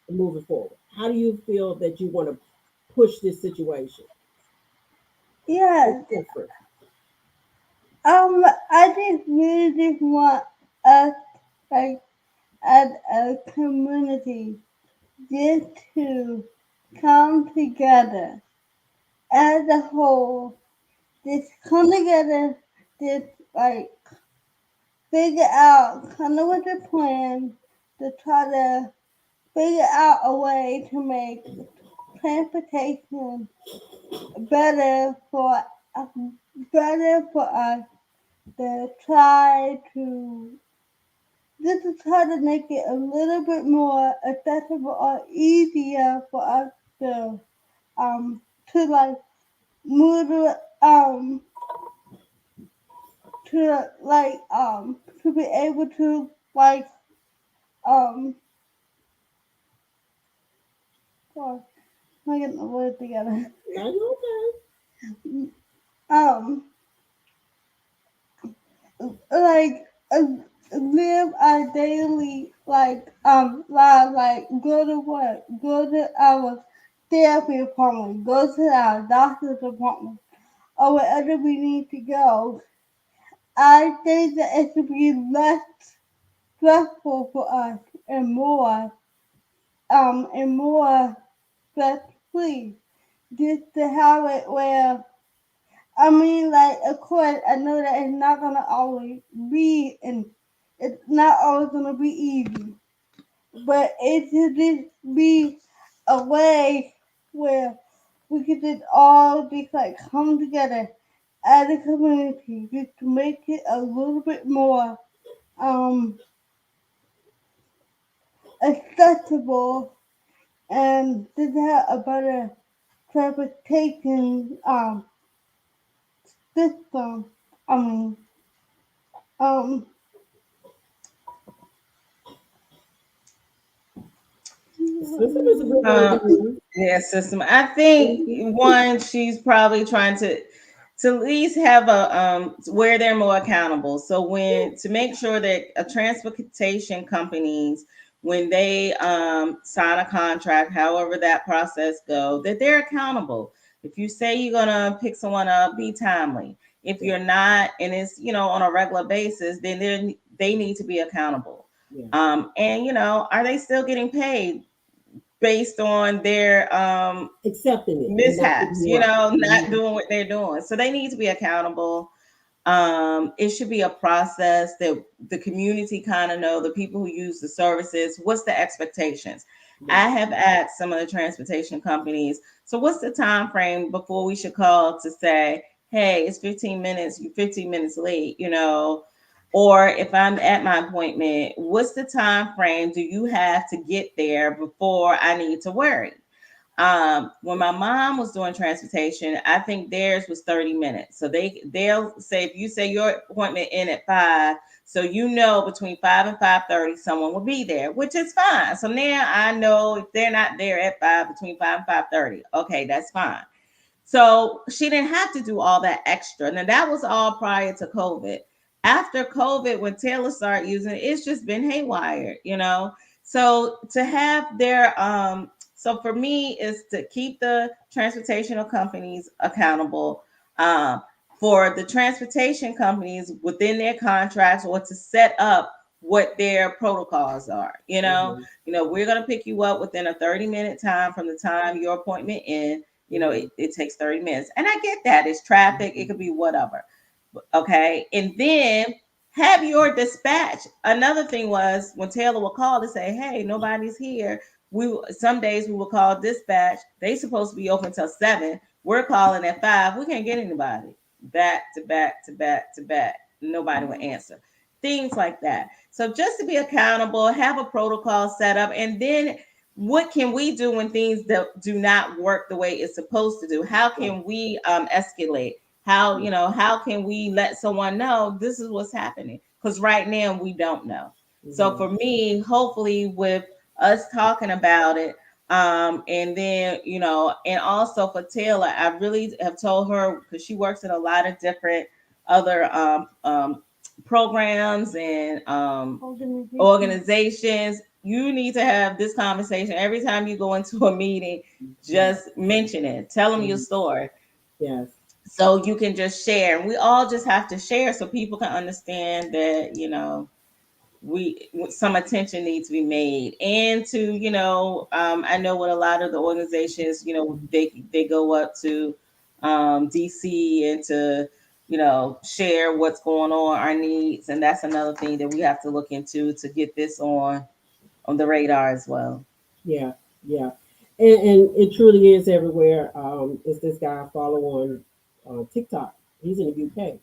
moving forward? How do you feel that you want to push this situation? It's Yes. different. I just really just want us, like, as a community, just to come together as a whole, just come together, just like figure out kind of what the plan to try to figure out a way to make transportation better for better for us to try to just to try to make it a little bit more accessible or easier for us to to like move to like to be able to like um gosh, I'm getting the word together. Now you Um like uh, live our daily lives, like go to work, go to our therapy appointment, go to our doctor's appointment, or wherever we need to go. I think that it should be less stressful for us and more stress free. Just to have it where I mean, like, of course, I know that it's not gonna always be, and it's not always gonna be easy, but it should just be a way where we could just all just like come together as a community just to make it a little bit more um accessible and just have a better transportation system. I mean, um, System is a good word Um, to use. yeah, system. I think Mhm. one, she's probably trying to at least have a where they're more accountable. So when to make sure that a transportation companies when they sign a contract, however that process go, that they're accountable. If you say you're gonna pick someone up, be timely. If Yeah, you're not, and it's on a regular basis, then they need to be accountable. yeah, And are they still getting paid based on their accepting it and not mishaps, right. not Mhm. doing what they're doing. So they need to be accountable. It should be a process that the community kind of know, the people who use the services, what's the expectations. Right. I have asked some of the transportation companies, so what's the time frame before we should call to say, hey, it's 15 minutes, you're 15 minutes late, or if I'm at my appointment, what's the time frame do you have to get there before I need to worry? When my mom was doing transportation, I think theirs was 30 minutes. So they'll say if you say your appointment in at 5, so between 5 and 5:30 someone will be there, which is fine. So now I know if they're not there at 5, between 5 and 5:30, okay, that's fine. So she didn't have to do all that extra. Now that was all prior to COVID. After COVID, when Taylor started using it, it's just been haywire. So to have their so for me is to keep the transportation companies accountable. Um, for the transportation companies within their contracts or to set up what their protocols are. Mhm. We're gonna pick you up within a 30-minute time from the time your appointment ends. Mhm. It takes 30 minutes. And I get that. It's traffic, it Mhm. could be whatever. Okay. And then have your dispatch. Another thing was when Taylor would call to say, hey, nobody's here. Some days we would call dispatch. They supposed to be open till 7. We're calling at 5. We can't get anybody. Back to back to back to back. Nobody would answer. Things like that. So just to be accountable, have a protocol set up, and then what can we do when things do not work the way it's supposed to do? How Right. can we escalate? How can we let someone know this is what's happening? Because right now we don't know. So Mhm. for me, hopefully with us talking about it, and then and also for Taylor, I really have told her because she works in a lot of different other programs and organization. organizations. You need to have this conversation every time you go into a meeting. Mhm. Just mention it, tell them your Mhm. story Yes. so you can just share. And we all just have to share so people can understand that we some attention needs to be made. And to I know what a lot of the organizations, they go up to DC and to share what's going on, our needs, and that's another thing that we have to look into to get this on the radar as well. Yeah. Yeah. And it truly is everywhere. It's this guy I follow on TikTok. He's in the UK.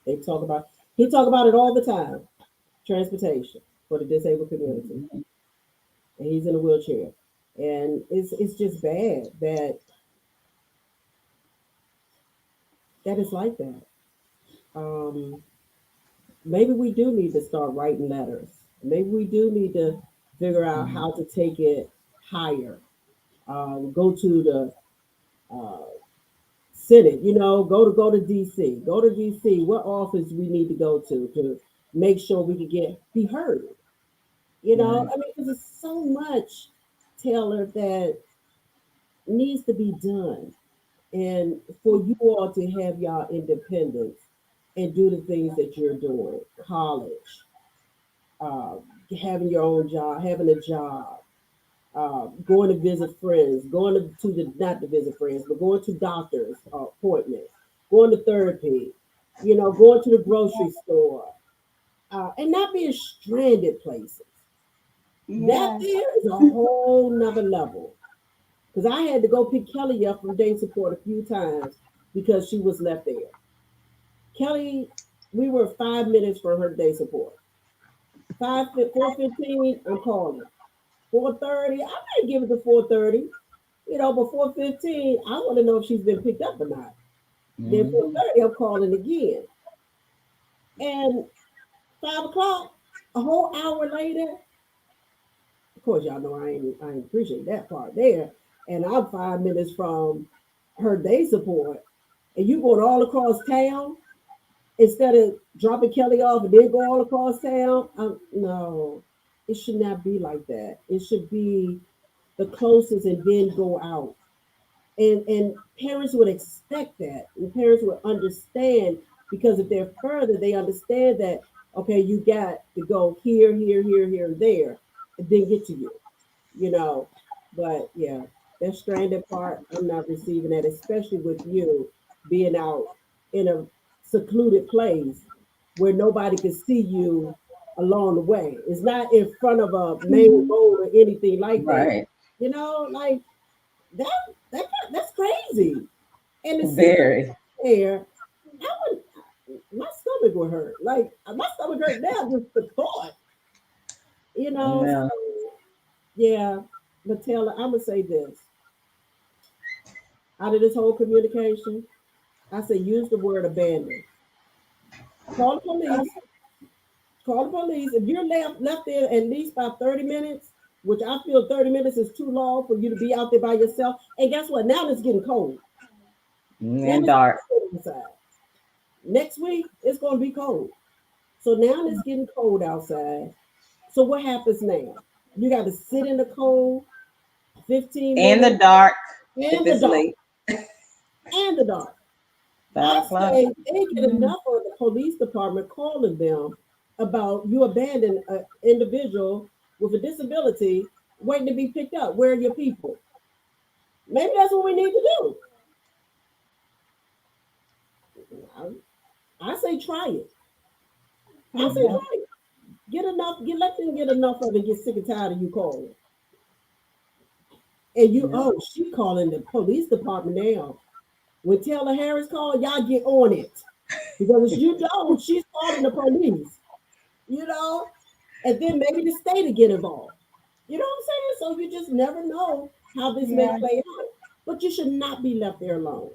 They talk about he talk about it all the time. Transportation for the disabled community, and he's in a wheelchair. And it's just bad that that is like that. Um, Maybe we do need to start writing letters. Maybe we do need to figure out Mhm. how to take it higher. Go to the uh, Senate, go to DC, go to DC. What office we need to go to make sure we can get be heard. Right. I mean, because there's so much, Taylor, that needs to be done, and for you all to have y'all independence and do the things that you're doing, college, uh, having your own job, having a job, going to visit friends, going to the not to visit friends, but going to doctors' appointments, going to therapy, going to the grocery store, and not being stranded places. That Yes. there is a whole nother level. Because I had to go pick Kelly up from day support a few times because she was left there. Kelly, we were 5 minutes from her day support. 4:15, I'm calling. 4:30, I might give it to 4:30. But 4:15, I want to know if she's been picked up or not. Then Mhm. 4:30, I'm calling again. And 5 o'clock, a whole hour later, of course, y'all know I ain't appreciate that part there. And I'm 5 minutes from her day support, and you going all across town instead of dropping Kelly off and then go all across town. No, it should not be like that. It should be the closest and then go out. And parents would expect that, and parents would understand because if they're further, they understand that okay, you got to go here, here, here, here, and there, and then get to you. you know. But yeah, that stranded part, I'm not receiving that, especially with you being out in a secluded place where nobody can see you along the way. It's not in front of a main Mhm. road or anything like that. Right. Like that, that's crazy. And to sit Very. there, I would, my stomach would hurt. Like my stomach hurt now just the thought. No. So yeah. But Taylor, I'm gonna say this: out of this whole communication, I say use the word abandon. Call the police. Call the police. If you're left there at least by 30 minutes, which I feel 30 minutes is too long for you to be out there by yourself. And guess what? Now it's getting cold. Now And it's dark. getting cold outside. Next week it's gonna be cold. So now it's getting cold outside. So what happens now? You got to sit in the cold 15 In the minutes dark if and the it's dark. late. And the dark. I 5 o'clock. say they get enough of the police department calling them about you abandoned an individual with a disability waiting to be picked up. Where are your people? Maybe that's what we need to do. I, I say try it. I say Yeah. Mhm. try it. Let them get enough of it, get sick and tired of you calling. And Yeah. she calling the police department now. When Taylor Harris called, y'all get on it. Because if you don't, she's calling the police. you know, and then maybe the state to get involved. You know what I'm saying? So you just never know how this may Yes. play out. But you should not be left there alone.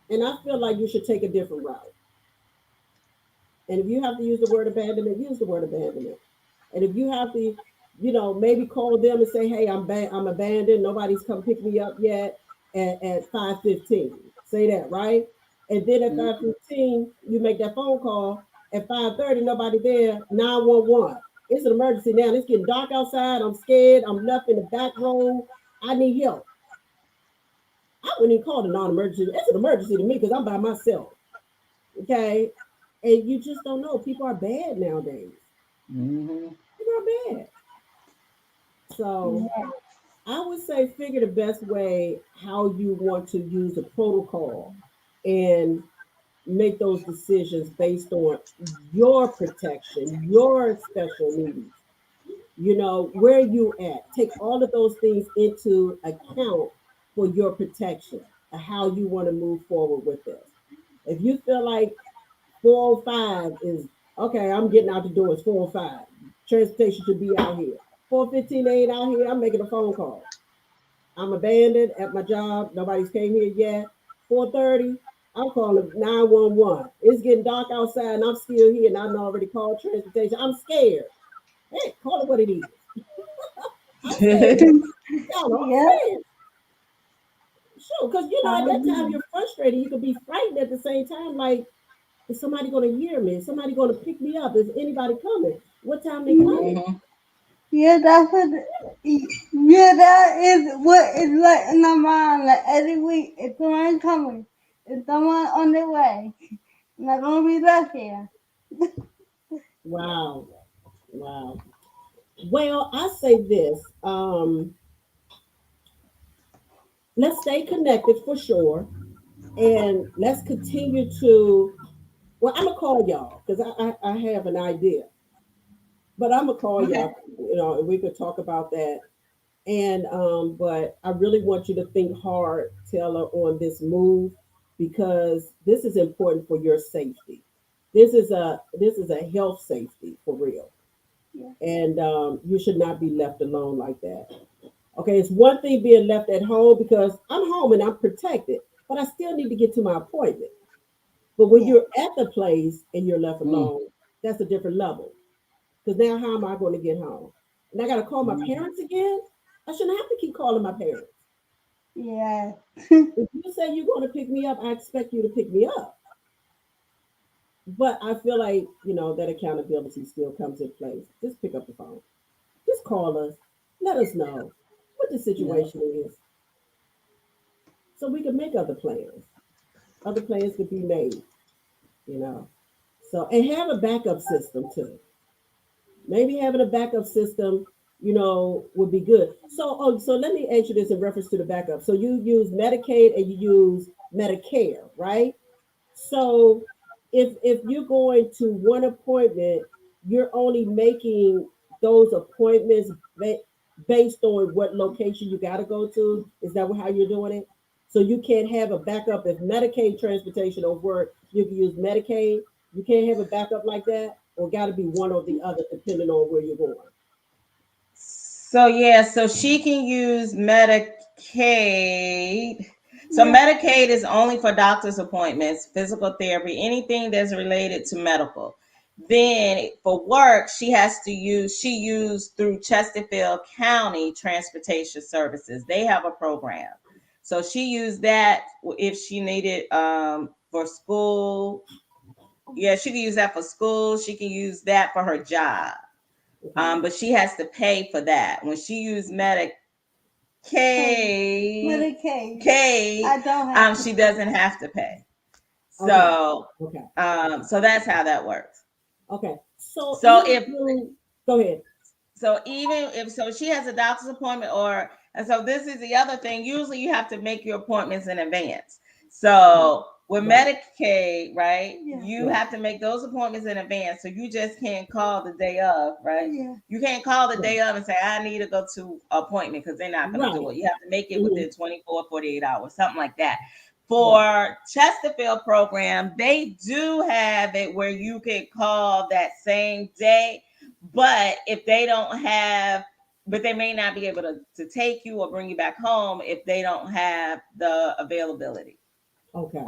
And I feel like you should take a different route. And if you have to use the word abandonment, use the word abandonment. And if you have to, maybe call them and say, "Hey, I'm abandoned. Nobody's come pick me up yet." At 5:15, say that, right? And then at Mhm. 5:15, you make that phone call. At 5:30, nobody there. 911. It's an emergency now. It's getting dark outside. I'm scared. I'm left in the back room. I need help. I wouldn't even call it a non-emergency. It's an emergency to me because I'm by myself. Okay, and you just don't know. People are bad nowadays. Mhm. People are bad. So Yes. I would say figure the best way how you want to use the protocol and make those decisions based on your protection, your special needs. Where you at. Take all of those things into account for your protection and how you want to move forward with this. If you feel like 405 is okay, I'm getting out the door. It's 405. Transportation should be out here. 415 ain't out here. I'm making a phone call. I'm abandoned at my job. Nobody's came here yet. 4:30. I'm calling 911. It's getting dark outside and I'm still here and I've already called transportation. I'm scared. Hey, call it what it is. I'm scared. Y'all know I'm Yep. scared. Sure, because you know, at that time Um, you're frustrated. You could be frightened at the same time. Like, is somebody going to hear me? Is somebody going to pick me up? Is anybody coming? What time they yeah, coming? Mhm. yeah, that's what. Yeah, that is what is like in my mind. Like every week, it's someone coming, it's someone on their way. I'm not gonna be left here. Wow. Wow. Well, I say this. Let's stay connected for sure. And let's continue to, well, I'm going to call y'all because I have an idea. But I'm going to call Okay. y'all, you know, and we could talk about that. And but I really want you to think hard, Taylor, on this move because this is important for your safety. This is a health safety for real, Yeah, and you should not be left alone like that. Okay, it's one thing being left at home because I'm home and I'm protected, but I still need to get to my appointment. But when yeah, you're at the place and you're left Mm. alone, that's a different level. Because now how am I going to get home? And I got to call my Mhm. parents again? I shouldn't have to keep calling my parents. yeah, If you say you're going to pick me up, I expect you to pick me up. But I feel like, you know, that accountability still comes in place. Just pick up the phone. Just call us. Let us know what the Yeah. situation is so we can make other plans. Other plans could be made, you know. So, and have a backup system too. Maybe having a backup system, you know, would be good. So let me answer this in reference to the backup. So you use Medicaid and you use Medicare, right? So if you're going to one appointment, you're only making those appointments based on what location you got to go to. Is that how you're doing it? So you can't have a backup if Medicaid transportation or work. You can use Medicaid. You can't have a backup like that, or got to be one or the other depending on where you're going. So yeah, so she can use Medicaid. So yeah, Medicaid is only for doctor's appointments, physical therapy, anything that's related to medical. Then for work, she used through Chesterfield County Transportation Services. They have a program. So she used that if she needed for school. Yeah, she can use that for school. She can use that for her job. Okay. But she has to pay for that. When she used hey, Medicaid, Medicaid. I don't have to she pay. doesn't have to pay. Okay. So, Okay. so that's how that works. Okay. So So even if through, go ahead. so, even if so, she has a doctor's appointment, or and so this is the other thing. Usually, you have to make your appointments in advance. So with Right. Medicaid, right, Yeah, you Right. have to make those appointments in advance. So you just can't call the day of, right? yeah, You can't call the Right. day of and say, I need to go to appointment because they're not going to do Right. it. You have to make it Mhm. within 24, 48 hours, something like that. Right. For Chesterfield program, they do have it where you can call that same day, but if they don't have, but they may not be able to take you or bring you back home if they don't have the availability. Okay.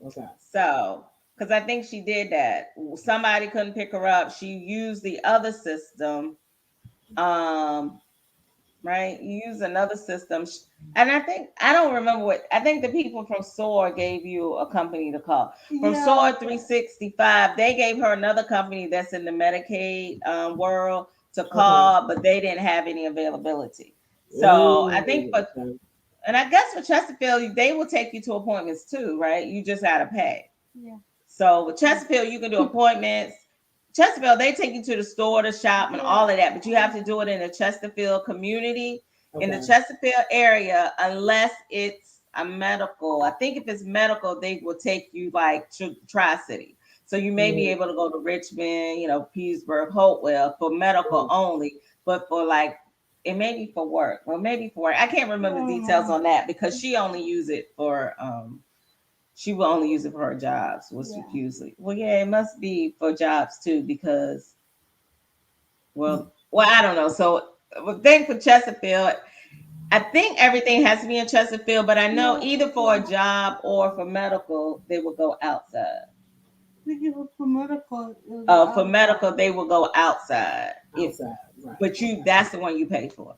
Okay. So, because I think she did that. Somebody couldn't pick her up. She used the other system. Um, right? You use another system. And I think, I don't remember what, I think the people from SOAR gave you a company to call. From yeah. SOAR 365, they gave her another company that's in the Medicaid world to Okay. call, but they didn't have any availability. So I think Mm, for, okay. and I guess for Chesterfield, they will take you to appointments too, right? You just got to pay. Yeah. So with Chesterfield, you can do appointments. Chesterfield, they take you to the store, to shop, and Yeah. all of that, but you have to do it in the Chesterfield community, in the Okay. Chesterfield area, unless it's a medical. I think if it's medical, they will take you like to Tri City. So you may be Mm, able to go to Richmond, Petersburg, Hopewell for medical mm. only, but for like, it may be for work, or maybe for work. I can't remember the details Mm, on that because she only use it for she will only use it for her jobs, which yeah. usually, well, yeah, it must be for jobs too, because, well, I don't know. So, well, thank for Chesterfield. I think everything has to be in Chesterfield, but I know No, either for a job or for medical, they will go outside. we give a political. For medical, they will go outside. If outside, right? but you, that's the one you pay for.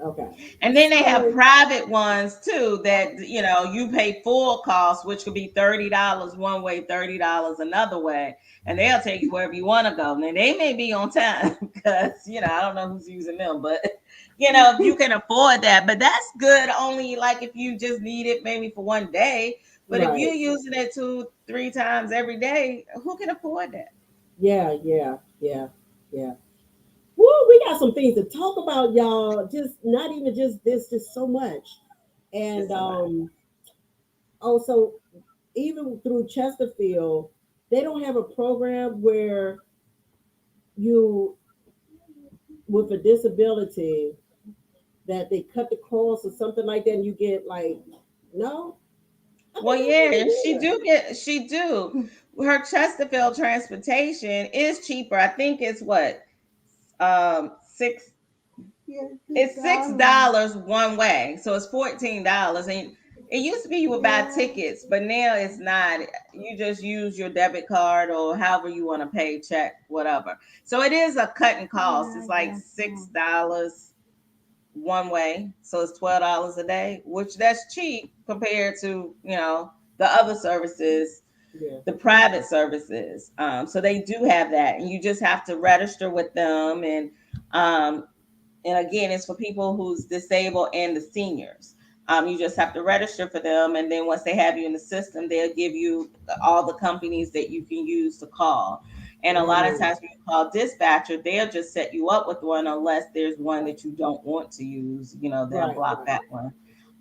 Okay. And then they have So private ones too that you pay full cost, which could be $30 one way, $30 another way, and they'll take you wherever you want to go. And they may be on time because I don't know who's using them, but if you can afford that, but that's good only like if you just need it maybe for one day. But if right. you're using it 2-3 times every day, who can afford that? Yeah, yeah, yeah, yeah. Woo, we got some things to talk about, y'all. Just not even just this, just so much. And It's a lot. also even through Chesterfield, they don't have a program where you with a disability that they cut the cost or something like that and you get like no? I Well, think I yeah, never and did that. she do. Her Chesterfield transportation is cheaper. I think it's what, six. Yeah, It's six $6. dollars one way, so it's $14. And it used to be you would buy Yeah, tickets, but now it's not. You just use your debit card or however you want to pay, check, whatever. So it is a cut in cost. yeah, It's like yeah. $6 one way, so it's $12 a day, which that's cheap compared to the other services, Yeah. the private services. So they do have that, and you just have to register with them, um, and again, it's for people who's disabled and the seniors. You just have to register for them, and then once they have you in the system, they'll give you all the companies that you can use to call. And a lot of Mm, times when you call dispatcher, they'll just set you up with one unless there's one that you don't want to use. They'll right, block right, that one.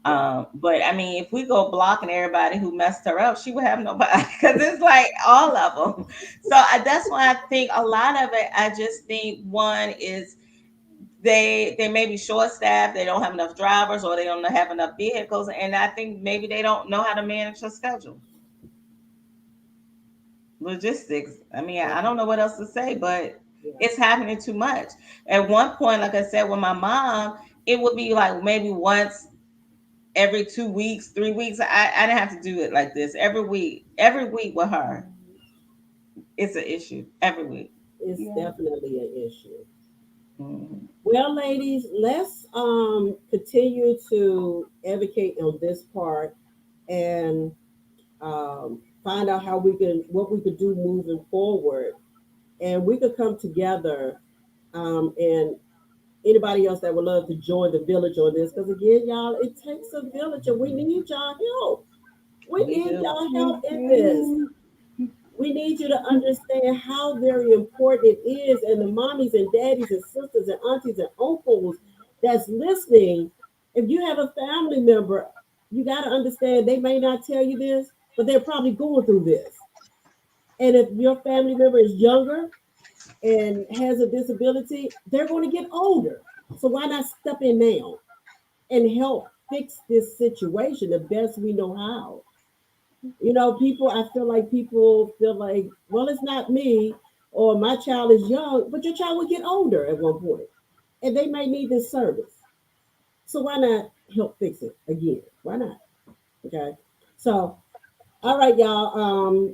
right. But I mean, if we go blocking everybody who messed her up, she would have nobody because it's like all of them. So that's why I think a lot of it. I just think one is they may be short staffed, they don't have enough drivers, or they don't have enough vehicles, and I think maybe they don't know how to manage a schedule. Logistics. I mean, I Okay. don't know what else to say, but Yeah. it's happening too much. At one point, like I said, with my mom, it would be like maybe once every 2 weeks, 3 weeks. I didn't have to do it like this every week. Every week with her, it's an issue every week. It's Yeah. definitely an issue. Mhm. Well, ladies, let's continue to advocate on this part and find out how we can what we could do moving forward, and we could come together. And anybody else that would love to join the village on this, because again, y'all, it takes a village, and we need y'all help. We We need do. y'all help in this. Mhm. We need you to understand how very important it is, and the mommies and daddies and sisters and aunties and uncles that's listening. If you have a family member, you got to understand they may not tell you this, but they're probably going through this. And if your family member is younger and has a disability, they're going to get older. So why not step in now and help fix this situation the best we know how? People, I feel like people feel like, well, it's not me or my child is young, but your child will get older at one point and they may need this service. So why not help fix it again? Why not? Okay. So, all right, y'all.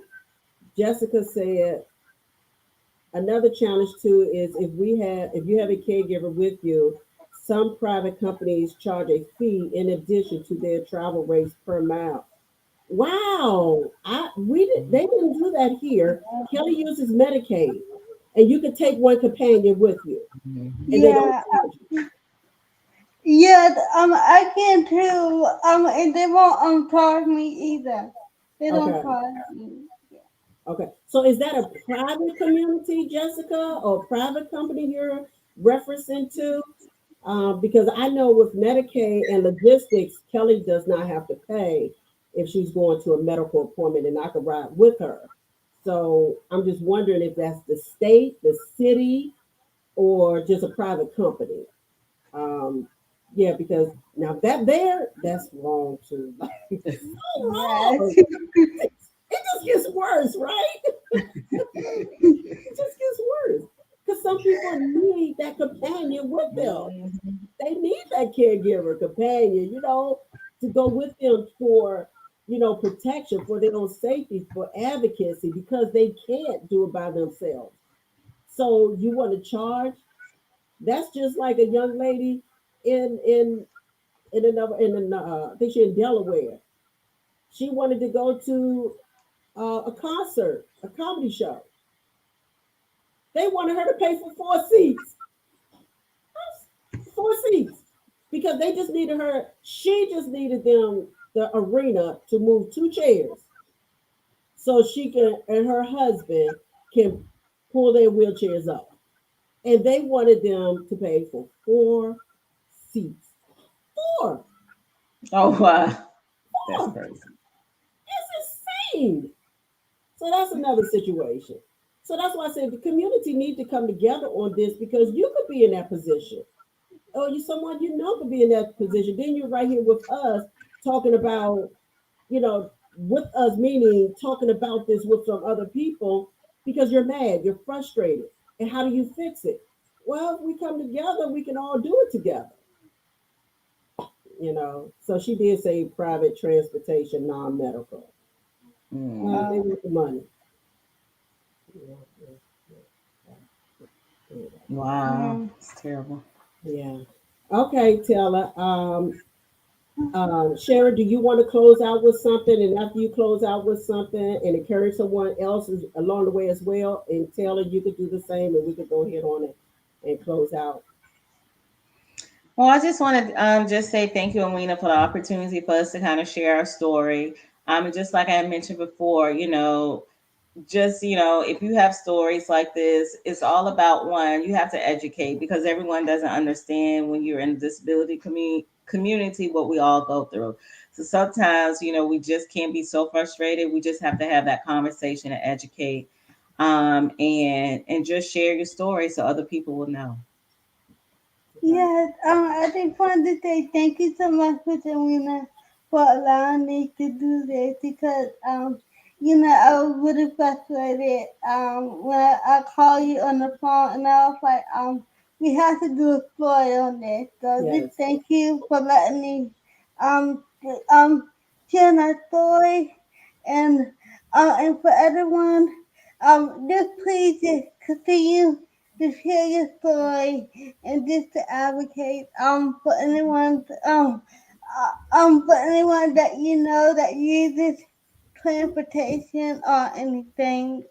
Jessica said another challenge too is if you have a caregiver with you, some private companies charge a fee in addition to their travel rates per mile. Wow, they didn't do that here. Kelly uses Medicaid, and you can take one companion with you, and they don't Yeah, charge you. yeah, I can too. And they won't charge me either. They don't Okay, charge me. okay. So is that a private community, Jessica, or private company you're referencing to? Because I know with Medicaid and logistics, Kelly does not have to pay if she's going to a medical appointment, and I could ride with her. So I'm just wondering if that's the state, the city, or just a private company. Um, yeah, because now that's wrong too. Like, it's so Yes. wrong. It just gets worse, right? It just gets worse because some people need that companion with them. they need that caregiver, companion, to go with them for, protection, for their own safety, for advocacy, because they can't do it by themselves. So you want to charge? That's just like a young lady I think she in Delaware. She wanted to go to a concert, a comedy show. They wanted her to pay for four seats, because they just needed her. She just needed them, the arena, to move two chairs so she can and her husband can pull their wheelchairs up. And they wanted them to pay for four seats. Four, Oh wow, that's four. crazy. It's insane. So that's another situation. So that's why I said the community need to come together on this, because you could be in that position. Or you someone could be in that position. Then you're right here with us talking about, with us, meaning talking about this with some other people, because you're mad, you're frustrated. And how do you fix it? Well, if we come together, we can all do it together. So she did say private transportation, non-medical. They Mm. Um, want the money. Wow, um, it's terrible. Yeah. Okay, Taylor. Sharon, do you want to close out with something? And after you close out with something and encourage someone else along the way as well, and Taylor, you could do the same, and we could go ahead on it and close out. Well, I just want to just say thank you, Amina, for the opportunity for us to kind of share our story. And just like I mentioned before, just if you have stories like this, it's all about, one, you have to educate, because everyone doesn't understand when you're in the disability community what we all go through. So sometimes we just can't be so frustrated. We just have to have that conversation and educate, and just share your story so other people will know. Okay. yes, I just wanted to say thank you so much, Katrina, for allowing me to do this because, I was really frustrated when I called you on the phone and I was like, we have to do a story on this. So just Yes. thank you for letting me um, um, share my story and for everyone, just please just continue to share your story and just to advocate for anyone that you know that uses transportation or anything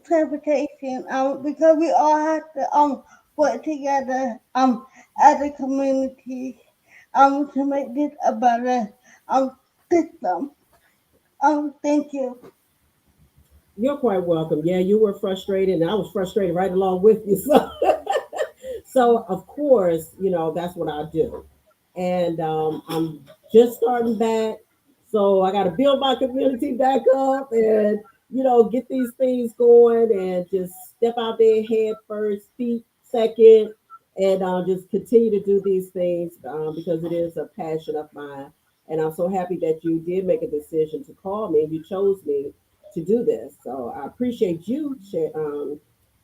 transportation because we all have to work together as a community to make this a better system. Thank you. You're quite welcome. Yeah, you were frustrated, and I was frustrated right along with you. So, so of course, that's what I do. And I'm just starting back, so I got to build my community back up, and get these things going, and just step out there head first, feet second, and just continue to do these things, because it is a passion of mine. And I'm so happy that you did make a decision to call me and you chose me to do this. So I appreciate you,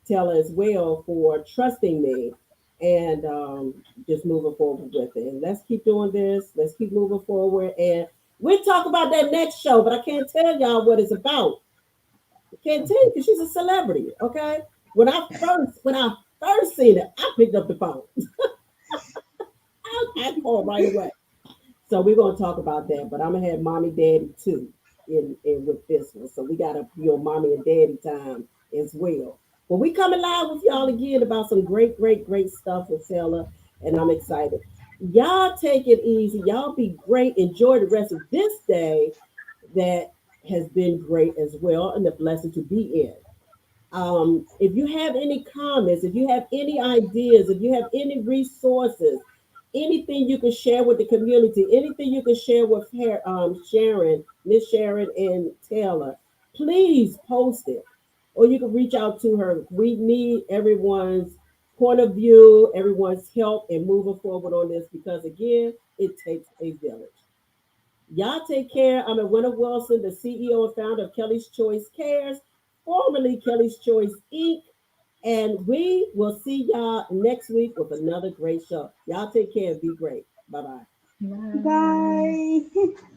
Taylor, as well, for trusting me, and just moving forward with it. And let's keep doing this. Let's keep moving forward. And we'll talk about that next show, but I can't tell y'all what it's about. I can't tell you because she's a celebrity. Okay. When I first seen it, I picked up the phone. I called right away. So we're gonna talk about that. But I'm gonna have mommy daddy too in with this one. So we gotta be on mommy and daddy time as well. But we coming live with y'all again about some great, great, great stuff with Taylor, and I'm excited. Y'all take it easy. Y'all be great. Enjoy the rest of this day that has been great as well, and a blessing to be in. If you have any comments, if you have any ideas, if you have any resources, anything you can share with the community, anything you can share with Sharon, Miss Sharon, and Taylor, please post it. Or you can reach out to her. We need everyone's point of view, everyone's help in moving forward on this, because, again, it takes a village. Y'all take care. I'm Edwina Wilson, the CEO and founder of Kelly's Choice Cares, formerly Kelly's Choice Inc. And we will see y'all next week with another great show. Y'all take care and be great. Bye bye. Bye. Bye.